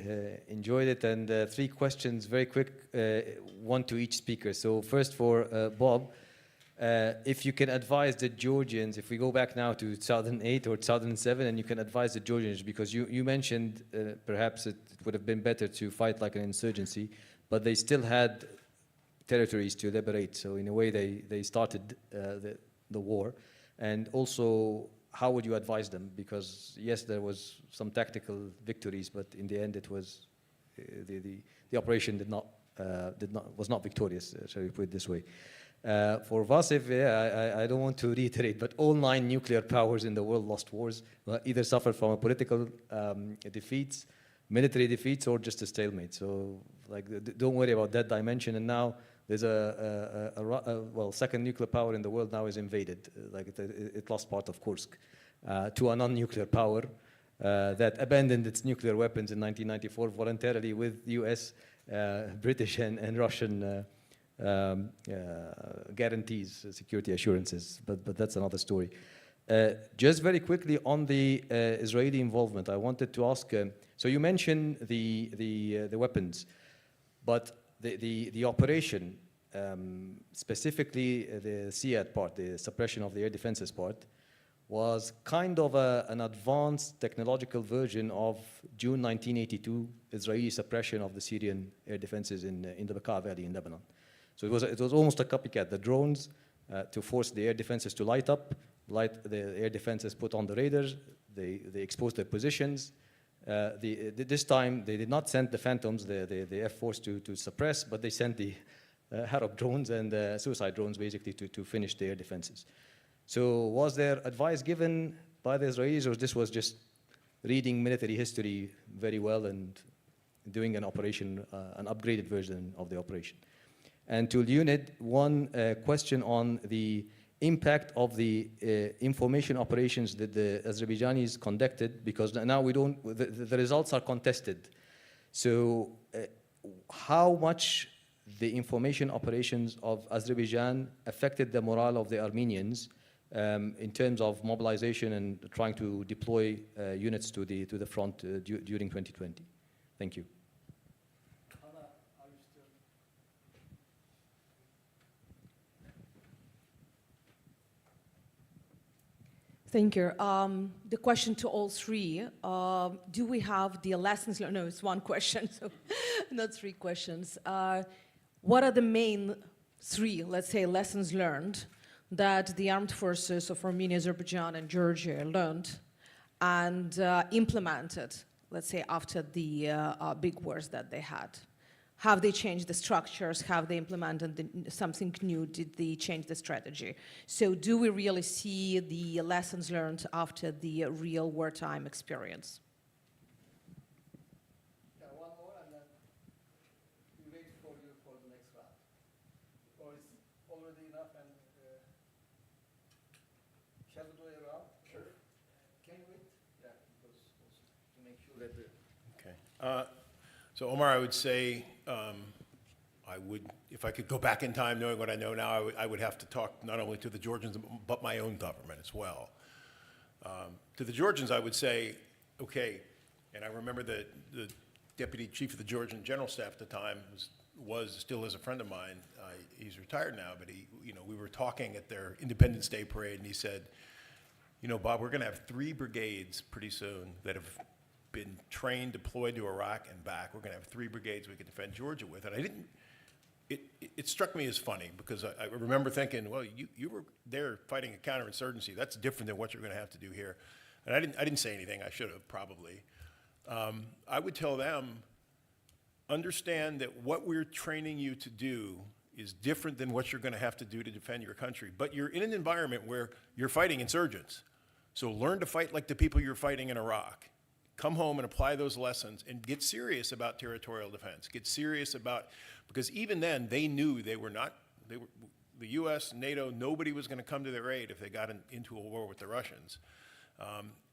enjoyed it. And 3 questions, very quick, one to each speaker. So first for Bob, if you can advise the Georgians, if we go back now to 2008 or 2007, and you can advise the Georgians, because you mentioned perhaps it would have been better to fight like an insurgency, but they still had territories to liberate. So in a way, they started the war. And also, how would you advise them? Because yes, there was some tactical victories, but in the end, it was the operation was not victorious. Shall we put it this way? For Vasif, yeah, I don't want to reiterate, but all 9 nuclear powers in the world lost wars, either suffered from a political defeats, military defeats, or just a stalemate. So, like, don't worry about that dimension. And now there's second nuclear power in the world now is invaded. It lost part of Kursk to a non-nuclear power that abandoned its nuclear weapons in 1994 voluntarily with U.S., British, and Russian guarantees, security assurances, but that's another story. Just very quickly on the Israeli involvement, I wanted to ask, so you mentioned the weapons, but the operation, specifically the SIAD part, the suppression of the air defenses part, was kind of an advanced technological version of June 1982 Israeli suppression of the Syrian air defenses in the Bekaa Valley in Lebanon. So it was almost a copycat. The drones to force the air defenses to light up, the air defenses put on the radars, they exposed their positions. This time they did not send the Phantoms, the Air Force to suppress, but they sent the Harop drones and suicide drones basically to finish the air defenses. So was there advice given by the Israelis, or this was just reading military history very well and doing an operation, an upgraded version of the operation? And to Leonid, one question on the impact of the information operations that the Azerbaijanis conducted, because now the results are contested. So how much the information operations of Azerbaijan affected the morale of the Armenians in terms of mobilization and trying to deploy units to the front during 2020? Thank you. Thank you. The question to all three, do we have the lessons learned? No, it's one question, so not three questions. What are the main three, let's say, lessons learned that the armed forces of Armenia, Azerbaijan, and Georgia learned and implemented, let's say, after the big wars that they had? Have they changed the structures? Have they implemented something new? Did they change the strategy? So do we really see the lessons learned after the real wartime experience? Yeah, one more, and then we wait for you for the next round. Or is already enough, and shall we do a round? Sure. Can you wait? Yeah, because also to make sure that the... Okay. So Omar, I would say, if I could go back in time knowing what I know now, I would have to talk not only to the Georgians, but my own government as well. To the Georgians, I would say, okay, and I remember the deputy chief of the Georgian General Staff at the time still is a friend of mine. He's retired now, but we were talking at their Independence Day parade, and he said, Bob, we're going to have 3 brigades pretty soon that have been trained, deployed to Iraq and back. We're going to have 3 brigades we can defend Georgia with. And it struck me as funny because I remember thinking, well, you were there fighting a counterinsurgency. That's different than what you're going to have to do here. And I didn't say anything. I should have probably. I would tell them, understand that what we're training you to do is different than what you're going to have to do to defend your country. But you're in an environment where you're fighting insurgents. So learn to fight like the people you're fighting in Iraq. Come home and apply those lessons and get serious about territorial defense. Get serious about, because even then they knew the US, NATO, nobody was going to come to their aid if they got into a war with the Russians.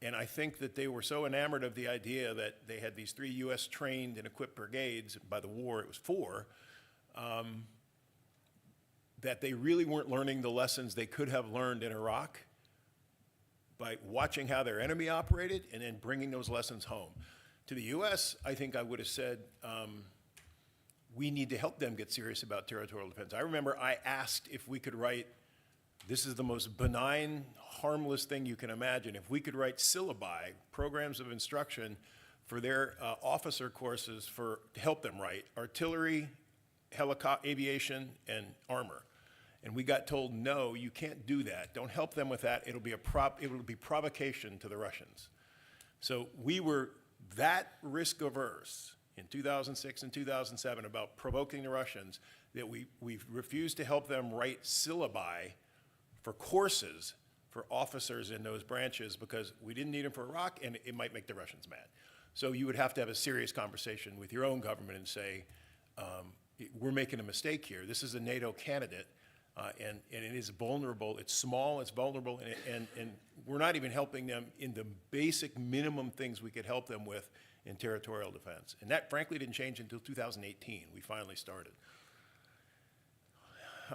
And I think that they were so enamored of the idea that they had these 3 US trained and equipped brigades, by the war it was 4, that they really weren't learning the lessons they could have learned in Iraq by watching how their enemy operated and then bringing those lessons home. To the US, I think I would have said, we need to help them get serious about territorial defense. I remember I asked if we could write, this is the most benign, harmless thing you can imagine, if we could write syllabi, programs of instruction for their officer courses to help them write artillery, aviation, and armor. And we got told, no, you can't do that. Don't help them with that. It'll be provocation to the Russians. So we were that risk averse in 2006 and 2007 about provoking the Russians that we refused to help them write syllabi for courses for officers in those branches because we didn't need them for Iraq and it might make the Russians mad. So you would have to have a serious conversation with your own government and say, we're making a mistake here. This is a NATO candidate. And it is vulnerable, it's small, it's vulnerable, and we're not even helping them in the basic minimum things we could help them with in territorial defense. And that, frankly, didn't change until 2018. We finally started.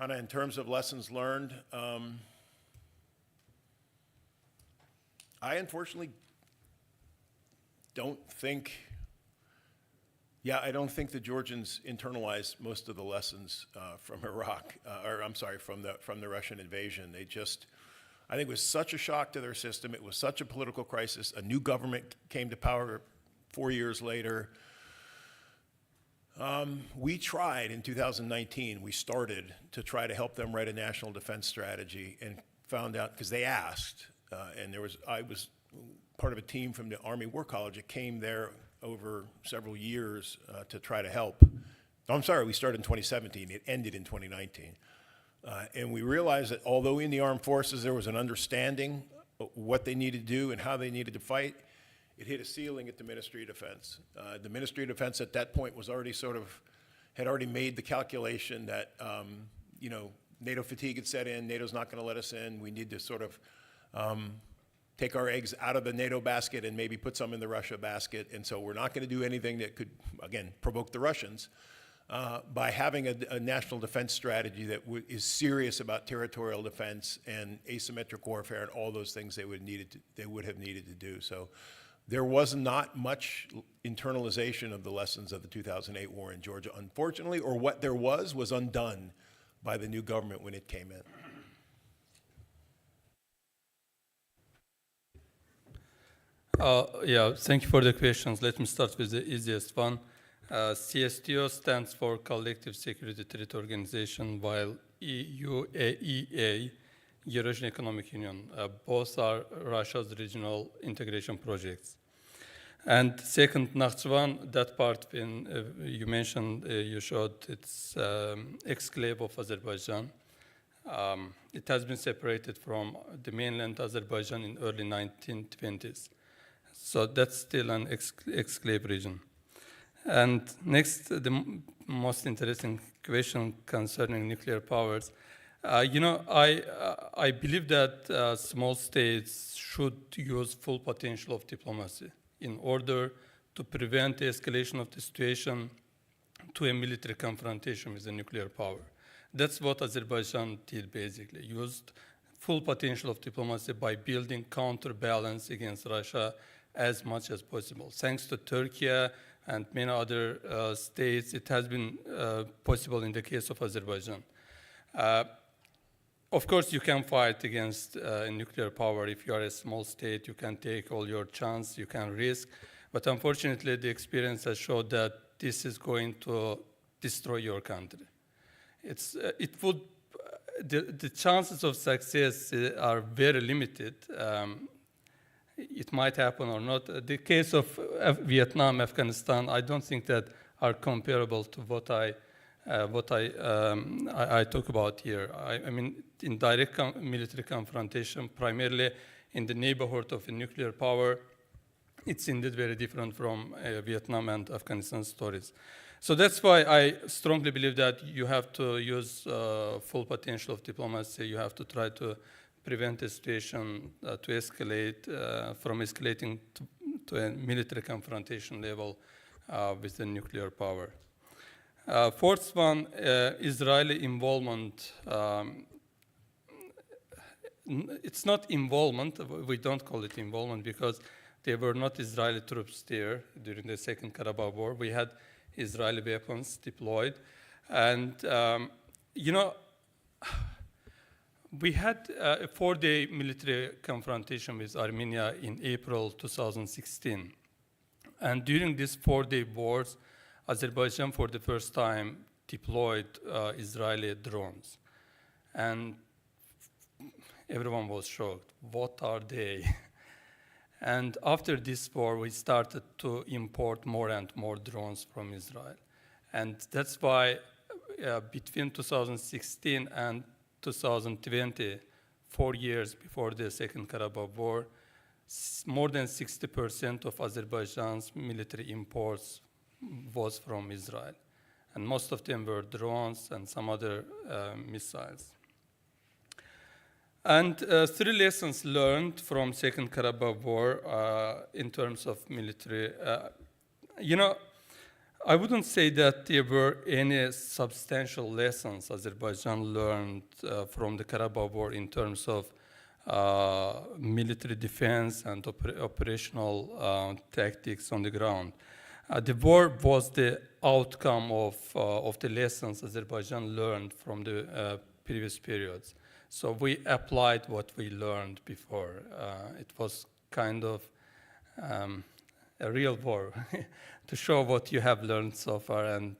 Anna, in terms of lessons learned, I unfortunately don't think, I don't think the Georgians internalized most of the lessons from Iraq, or I'm sorry, from the Russian invasion. They just, I think it was such a shock to their system. It was such a political crisis. A new government came to power 4 years later. We tried in 2019, we started to try to help them write a national defense strategy and found out, because they asked, and I was part of a team from the Army War College that came there over several years to try to help. Oh, I'm sorry, we started in 2017, it ended in 2019. And we realized that although in the armed forces there was an understanding of what they needed to do and how they needed to fight, it hit a ceiling at the Ministry of Defense. The Ministry of Defense at that point was already had already made the calculation that, NATO fatigue had set in, NATO's not going to let us in, we need to take our eggs out of the NATO basket and maybe put some in the Russia basket, and so we're not going to do anything that could, again, provoke the Russians. By having a national defense strategy that is serious about territorial defense and asymmetric warfare and all those things they would have needed to do. So there was not much internalization of the lessons of the 2008 war in Georgia, unfortunately, or what there was undone by the new government when it came in. Thank you for the questions. Let me start with the easiest one. CSTO stands for Collective Security Treaty Organization, while EUAEA, Eurasian Economic Union, both are Russia's regional integration projects. And second, Nakhchivan, that part when you mentioned, you showed it's exclave of Azerbaijan. It has been separated from the mainland Azerbaijan in early 1920s. So that's still an exclave region. And next, the most interesting question concerning nuclear powers. I believe that small states should use full potential of diplomacy in order to prevent the escalation of the situation to a military confrontation with a nuclear power. That's what Azerbaijan did, basically, used full potential of diplomacy by building counterbalance against Russia as much as possible. Thanks to Turkey and many other states, it has been possible in the case of Azerbaijan. Of course, you can fight against nuclear power. If you are a small state, you can take all your chance, you can risk. But unfortunately, the experience has showed that this is going to destroy your country. The chances of success are very limited. It might happen or not. The case of Vietnam, Afghanistan, I don't think that are comparable to what I talk about here. I mean, in direct military confrontation, primarily in the neighborhood of a nuclear power, it's indeed very different from Vietnam and Afghanistan stories. So that's why I strongly believe that you have to use full potential of diplomacy. You have to try to prevent the situation to escalate, from escalating to a military confrontation level with the nuclear power. Fourth one, Israeli involvement. It's not involvement, we don't call it involvement because there were not Israeli troops there during the Second Karabakh War. We had Israeli weapons deployed. And, we had a 4-day military confrontation with Armenia in April 2016. And during these 4-day wars, Azerbaijan for the first time deployed Israeli drones. And everyone was shocked. What are they? And after this war, we started to import more and more drones from Israel. And that's why between 2016 and 2020, 4 years before the Second Karabakh War, more than 60% of Azerbaijan's military imports was from Israel. And most of them were drones and some other missiles. And 3 lessons learned from Second Karabakh War in terms of military. I wouldn't say that there were any substantial lessons Azerbaijan learned from the Karabakh War in terms of military defense and operational tactics on the ground. The war was the outcome of the lessons Azerbaijan learned from the previous periods. So we applied what we learned before. It was kind of a real war to show what you have learned so far, and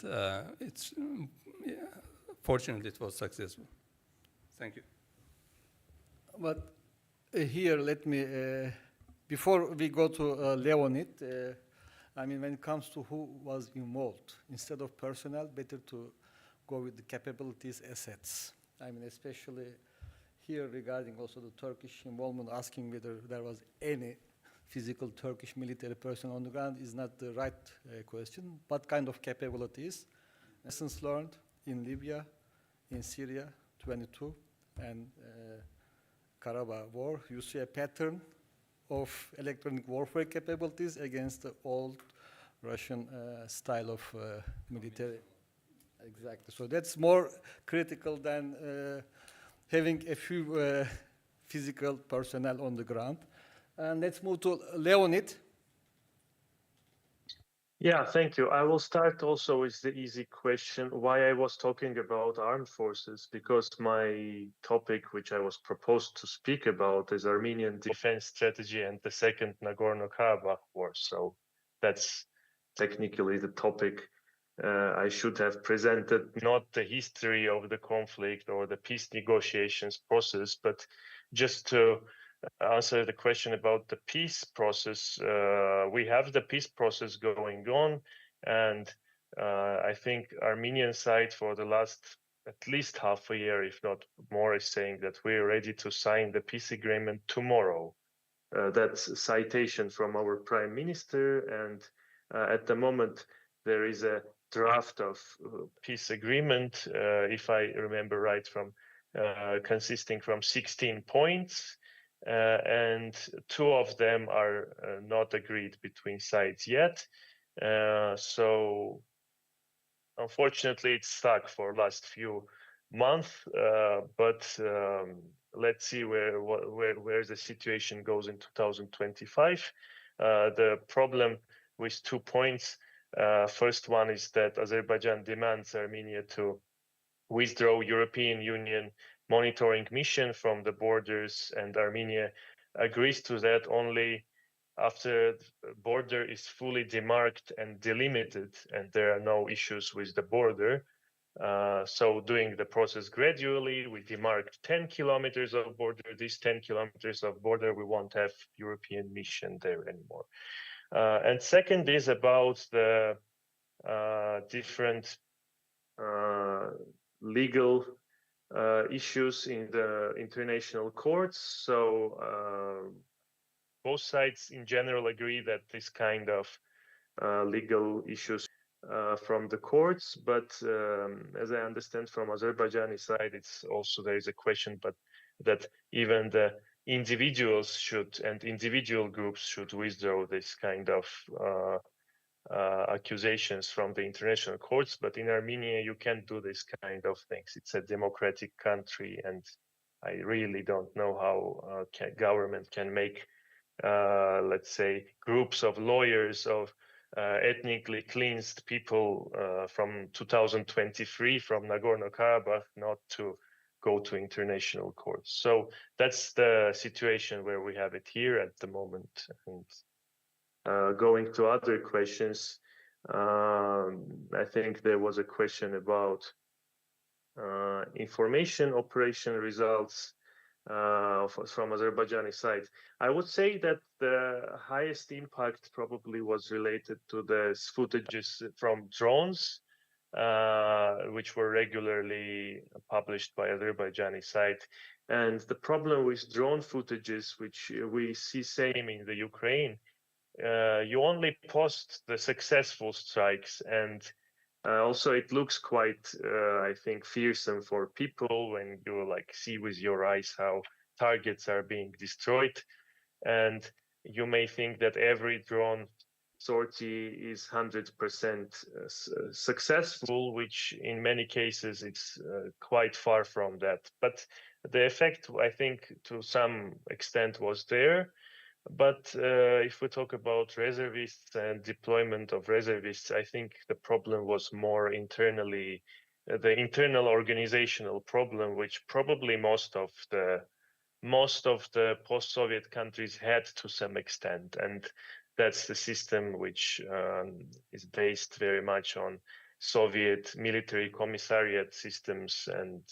fortunately it was successful. Thank you. But here, let me, before we go to Leonid, I mean, when it comes to who was involved, instead of personnel, better to go with the capabilities, assets. I mean, especially here regarding also the Turkish involvement, asking whether there was any physical Turkish military person on the ground is not the right question. What kind of capabilities? Lessons learned in Libya, in Syria, 22, and Karabakh War. You see a pattern of electronic warfare capabilities against the old Russian style of military. Exactly. So that's more critical than having a few physical personnel on the ground. And let's move to Leonid. Yeah, thank you. I will start also with the easy question, why I was talking about armed forces, because my topic, which I was proposed to speak about, is Armenian defense strategy and the second Nagorno-Karabakh war. So that's technically the topic I should have presented, not the history of the conflict or the peace negotiations process, but just to answer the question about the peace process. We have the peace process going on, and I think Armenian side for the last at least half a year, if not more, is saying that we're ready to sign the peace agreement tomorrow. That's a citation from our prime minister, and at the moment there is a draft of peace agreement, if I remember right, from consisting from 16 points. And two of them are not agreed between sides yet. So unfortunately, it's stuck for last few months. But let's see where the situation goes in 2025. The problem with 2 points. First one is that Azerbaijan demands Armenia to withdraw European Union monitoring mission from the borders, and Armenia agrees to that only after the border is fully demarked and delimited and there are no issues with the border. So doing the process gradually, we demarked 10 kilometers of border. These 10 kilometers of border, we won't have European mission there anymore. And second is about the different legal issues in the international courts. So both sides in general agree that this kind of legal issues from the courts, but as I understand from Azerbaijani side, it's also there is a question, but that even the individuals should and individual groups should withdraw this kind of accusations from the international courts. But in Armenia, you can't do this kind of things. It's a democratic country, and I really don't know how government can make, let's say, groups of lawyers of ethnically cleansed people from 2023 from Nagorno-Karabakh not to go to international courts. So that's the situation where we have it here at the moment. And going to other questions, I think there was a question about information operation results from Azerbaijani side. I would say that the highest impact probably was related to the footages from drones, which were regularly published by Azerbaijani side. And the problem with drone footages, which we see same in the Ukraine, you only post the successful strikes, and also it looks quite, I think, fearsome for people when you like see with your eyes how targets are being destroyed, and you may think that every drone sortie is 100% successful, which in many cases it's quite far from that. But the effect, I think, to some extent was there. But if we talk about reservists and deployment of reservists, I think the problem was more internally, the internal organizational problem, which probably most of the post-Soviet countries had to some extent, and that's the system which is based very much on Soviet military commissariat systems, and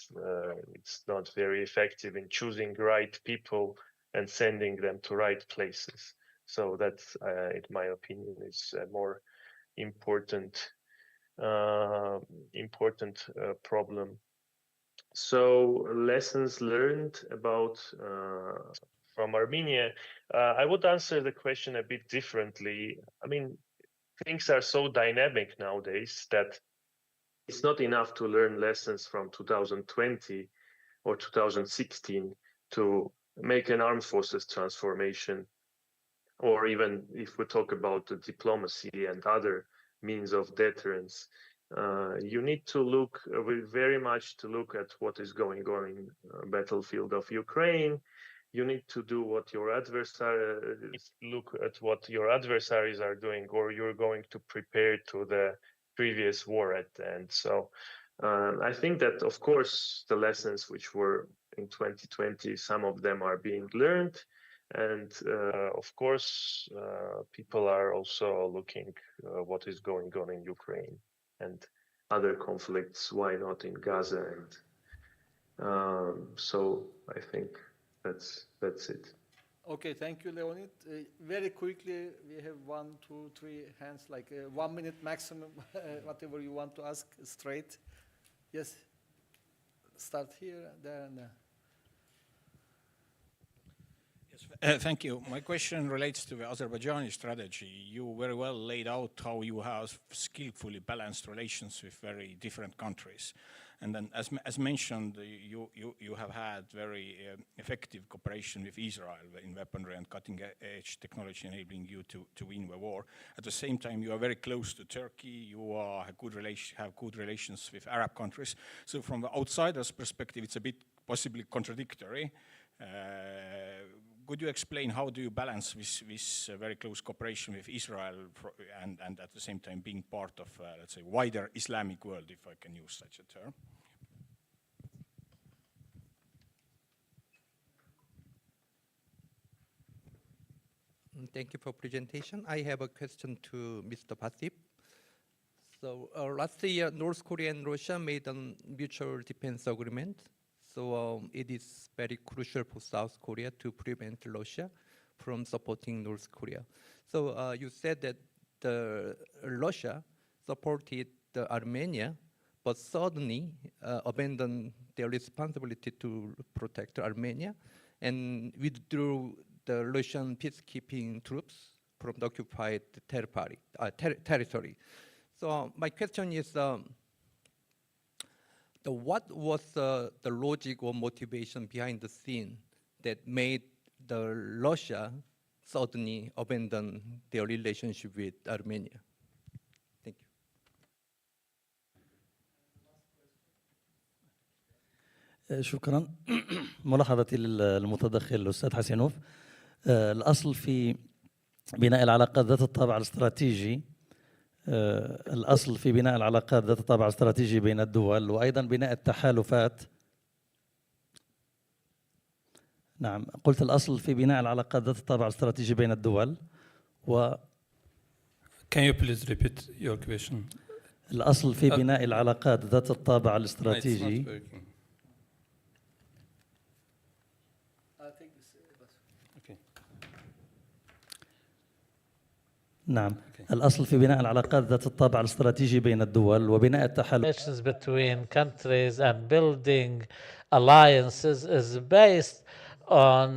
it's not very effective in choosing right people and sending them to right places. So that's, in my opinion, is a more important problem. So lessons learned about from Armenia. I would answer the question a bit differently. I mean, things are so dynamic nowadays that it's not enough to learn lessons from 2020 or 2016 to make an armed forces transformation, or even if we talk about the diplomacy and other means of deterrence. You need to look very much to look at what is going on in battlefield of Ukraine. You need to do what your look at what your adversaries are doing, or you're going to prepare to the previous war at the end. So I think that, of course, the lessons which were in 2020, some of them are being learned. And of course, people are also looking what is going on in Ukraine and other conflicts. Why not in Gaza? And so I think that's it. Okay, thank you, Leonid. Very quickly, we have 1, 2, 3 hands, like 1 minute maximum, whatever you want to ask, straight. Yes, start here, there, and there. Yes, thank you. My question relates to the Azerbaijani strategy. You very well laid out how you have skillfully balanced relations with very different countries. And then, as mentioned, you have had very effective cooperation with Israel in weaponry and cutting-edge technology, enabling you to win the war. At the same time, you are very close to Turkey. You have good relations with Arab countries. So, from the outsider's perspective, it's a bit possibly contradictory. Could you explain how do you balance this very close cooperation with Israel and at the same time being part of, let's say, wider Islamic world, if I can use such a term? Thank you for presentation. I have a question to Mr. Vasif. So last year, North Korea and Russia made a mutual defense agreement. So it is very crucial for South Korea to prevent Russia from supporting North Korea. So you said that Russia supported Armenia, but suddenly abandoned their responsibility to protect Armenia and withdrew the Russian peacekeeping troops from the occupied territory. So my question is, what was the logic or motivation behind the scene that made the Russia suddenly abandon their relationship with Armenia? Thank you. شكرا. ملاحظتي للمتدخل الأستاذ حسينوف. الأصل في بناء العلاقات ذات الطابع الاستراتيجي الأصل في بناء العلاقات ذات الطابع الاستراتيجي بين الدول وأيضا بناء التحالفات. نعم، قلت الأصل في بناء العلاقات ذات الطابع الاستراتيجي بين الدول Can you please repeat your question? الأصل في بناء العلاقات ذات الطابع الاستراتيجي نعم الأصل في بناء العلاقات ذات الطابع الاستراتيجي بين الدول وبناء التحالفات between countries and building alliances is based on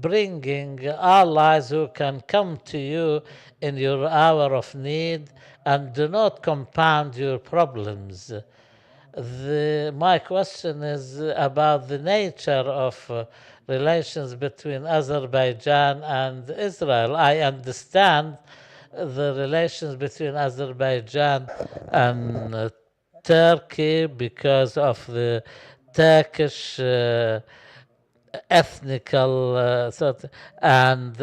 bringing allies who can come to you in your hour of need and do not compound your problems. My question is about the nature of relations between Azerbaijan and Israel. I understand the relations between Azerbaijan and Turkey because of the Turkish ethnical and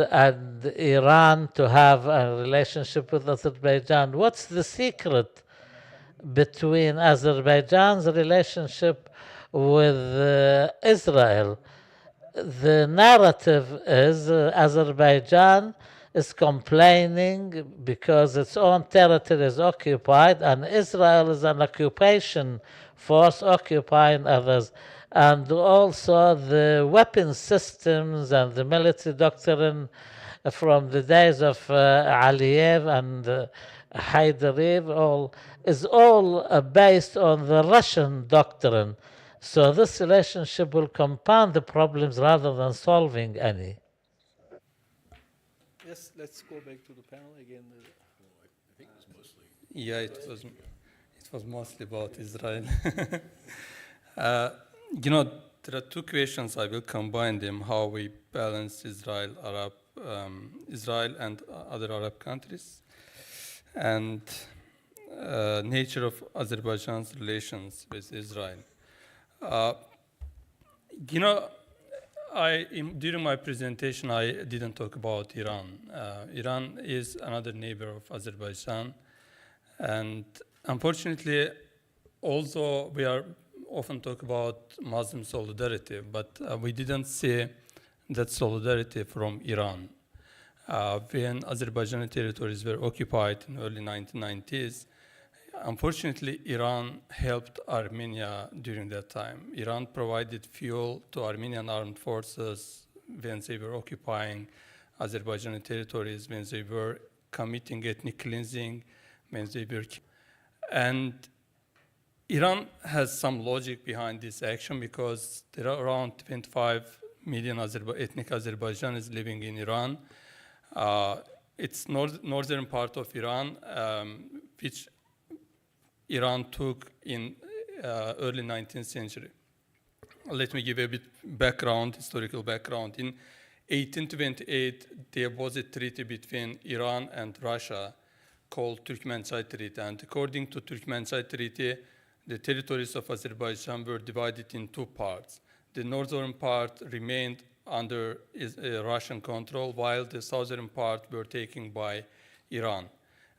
Iran to have a relationship with Azerbaijan. What's the secret between Azerbaijan's relationship with Israel? The narrative is Azerbaijan is complaining because its own territory is occupied and Israel is an occupation force occupying others. And also the weapon systems and the military doctrine from the days of Aliyev and Haydarev is all based on the Russian doctrine. So this relationship will compound the problems rather than solving any. Yes, let's go back to the panel again. Yeah, it was mostly about Israel. There are two questions. I will combine them: how we balance Israel and other Arab countries, and nature of Azerbaijan's relations with Israel. During my presentation, I didn't talk about Iran. Iran is another neighbor of Azerbaijan. And unfortunately, although we are often talk about Muslim solidarity, but we didn't see that solidarity from Iran. When Azerbaijani territories were occupied in early 1990s, unfortunately, Iran helped Armenia during that time. Iran provided fuel to Armenian armed forces when they were occupying Azerbaijani territories, when they were committing ethnic cleansing, when they were... And Iran has some logic behind this action because there are around 25 million ethnic Azerbaijanis living in Iran. It's northern part of Iran, which Iran took in early 19th century. Let me give a bit historical background. In 1828, there was a treaty between Iran and Russia called Turkmenchay Treaty. And according to Turkmenchay Treaty, the territories of Azerbaijan were divided in two parts. The northern part remained under Russian control, while the southern part were taken by Iran.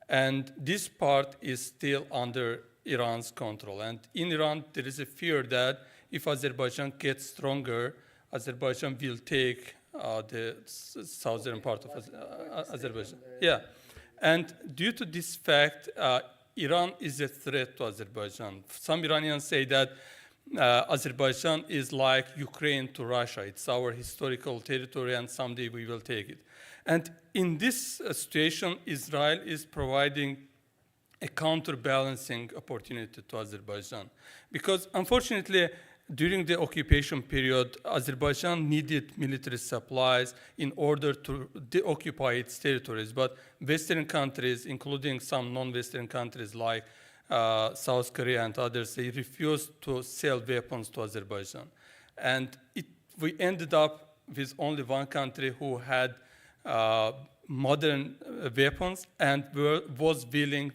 And this part is still under Iran's control. And in Iran, there is a fear that if Azerbaijan gets stronger, Azerbaijan will take the southern part of Azerbaijan. Yeah. And due to this fact, Iran is a threat to Azerbaijan. Some Iranians say that Azerbaijan is like Ukraine to Russia. It's our historical territory, and someday we will take it. And in this situation, Israel is providing a counterbalancing opportunity to Azerbaijan. Because unfortunately, during the occupation period, Azerbaijan needed military supplies in order to deoccupy its territories. But Western countries, including some non-Western countries like South Korea and others, they refused to sell weapons to Azerbaijan. And we ended up with only one country who had modern weapons and was willing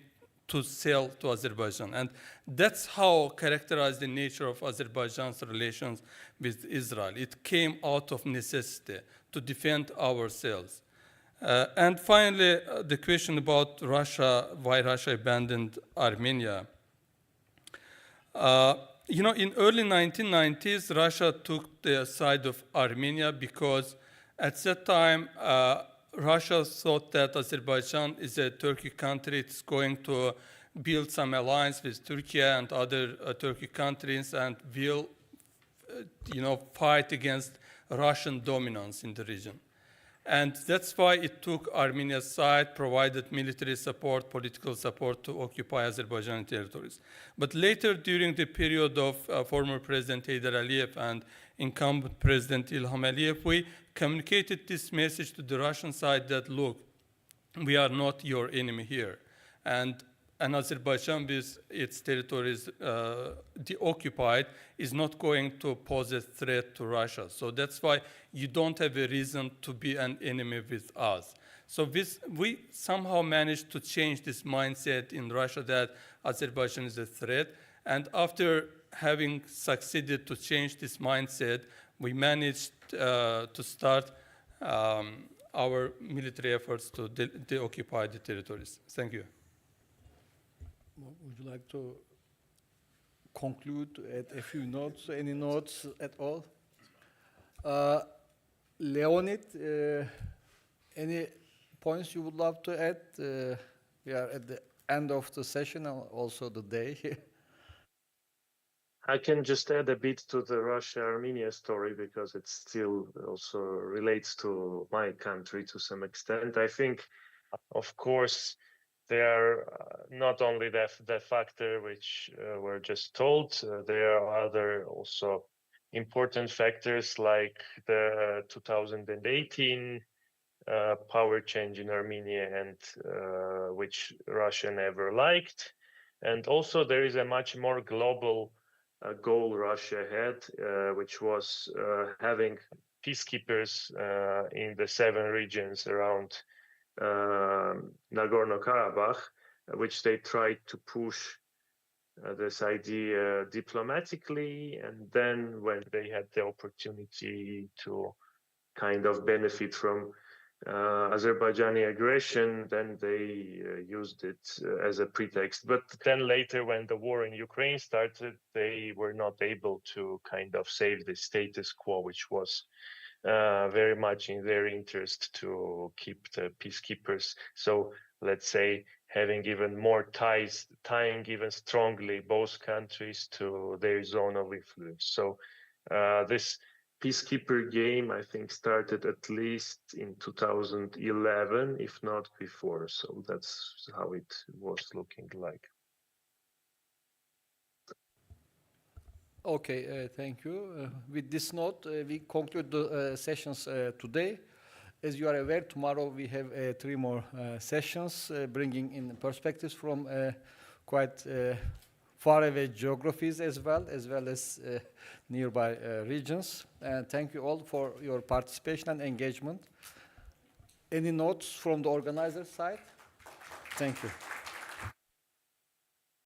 to sell to Azerbaijan. And that's how characterized the nature of Azerbaijan's relations with Israel. It came out of necessity to defend ourselves. And finally, the question about Russia, why Russia abandoned Armenia. In early 1990s, Russia took the side of Armenia because at that time, Russia thought that Azerbaijan is a Turkic country. It's going to build some alliance with Turkey and other Turkic countries and will, fight against Russian dominance in the region. And that's why it took Armenia's side, provided military support, political support to occupy Azerbaijani territories. But later, during the period of former President Heydar Aliyev and incumbent President Ilham Aliyev, we communicated this message to the Russian side that, look, we are not your enemy here. And Azerbaijan, with its territories deoccupied, is not going to pose a threat to Russia. So that's why you don't have a reason to be an enemy with us. So we somehow managed to change this mindset in Russia that Azerbaijan is a threat. And after having succeeded to change this mindset, we managed to start our military efforts to deoccupy the territories. Thank you. Would you like to conclude at a few notes? Any notes at all? Leonid, any points you would love to add? We are at the end of the session and also the day. I can just add a bit to the Russia-Armenia story because it still also relates to my country to some extent. I think, of course, there are not only the factor which were just told, there are other also important factors like the 2018 power change in Armenia, and which Russia never liked. And also there is a much more global goal Russia had, which was having peacekeepers in the 7 regions around Nagorno-Karabakh, which they tried to push this idea diplomatically. And then when they had the opportunity to kind of benefit from Azerbaijani aggression, then they used it as a pretext. But then later, when the war in Ukraine started, they were not able to kind of save the status quo, which was very much in their interest to keep the peacekeepers. So let's say having even more ties, tying even strongly both countries to their zone of influence. So this peacekeeper game, I think, started at least in 2011, if not before. So that's how it was looking like. Okay, thank you. With this note, we conclude the sessions today. As you are aware, tomorrow we have 3 more sessions, bringing in perspectives from quite faraway geographies as well as nearby regions. And thank you all for your participation and engagement. Any notes from the organizer side? Thank you.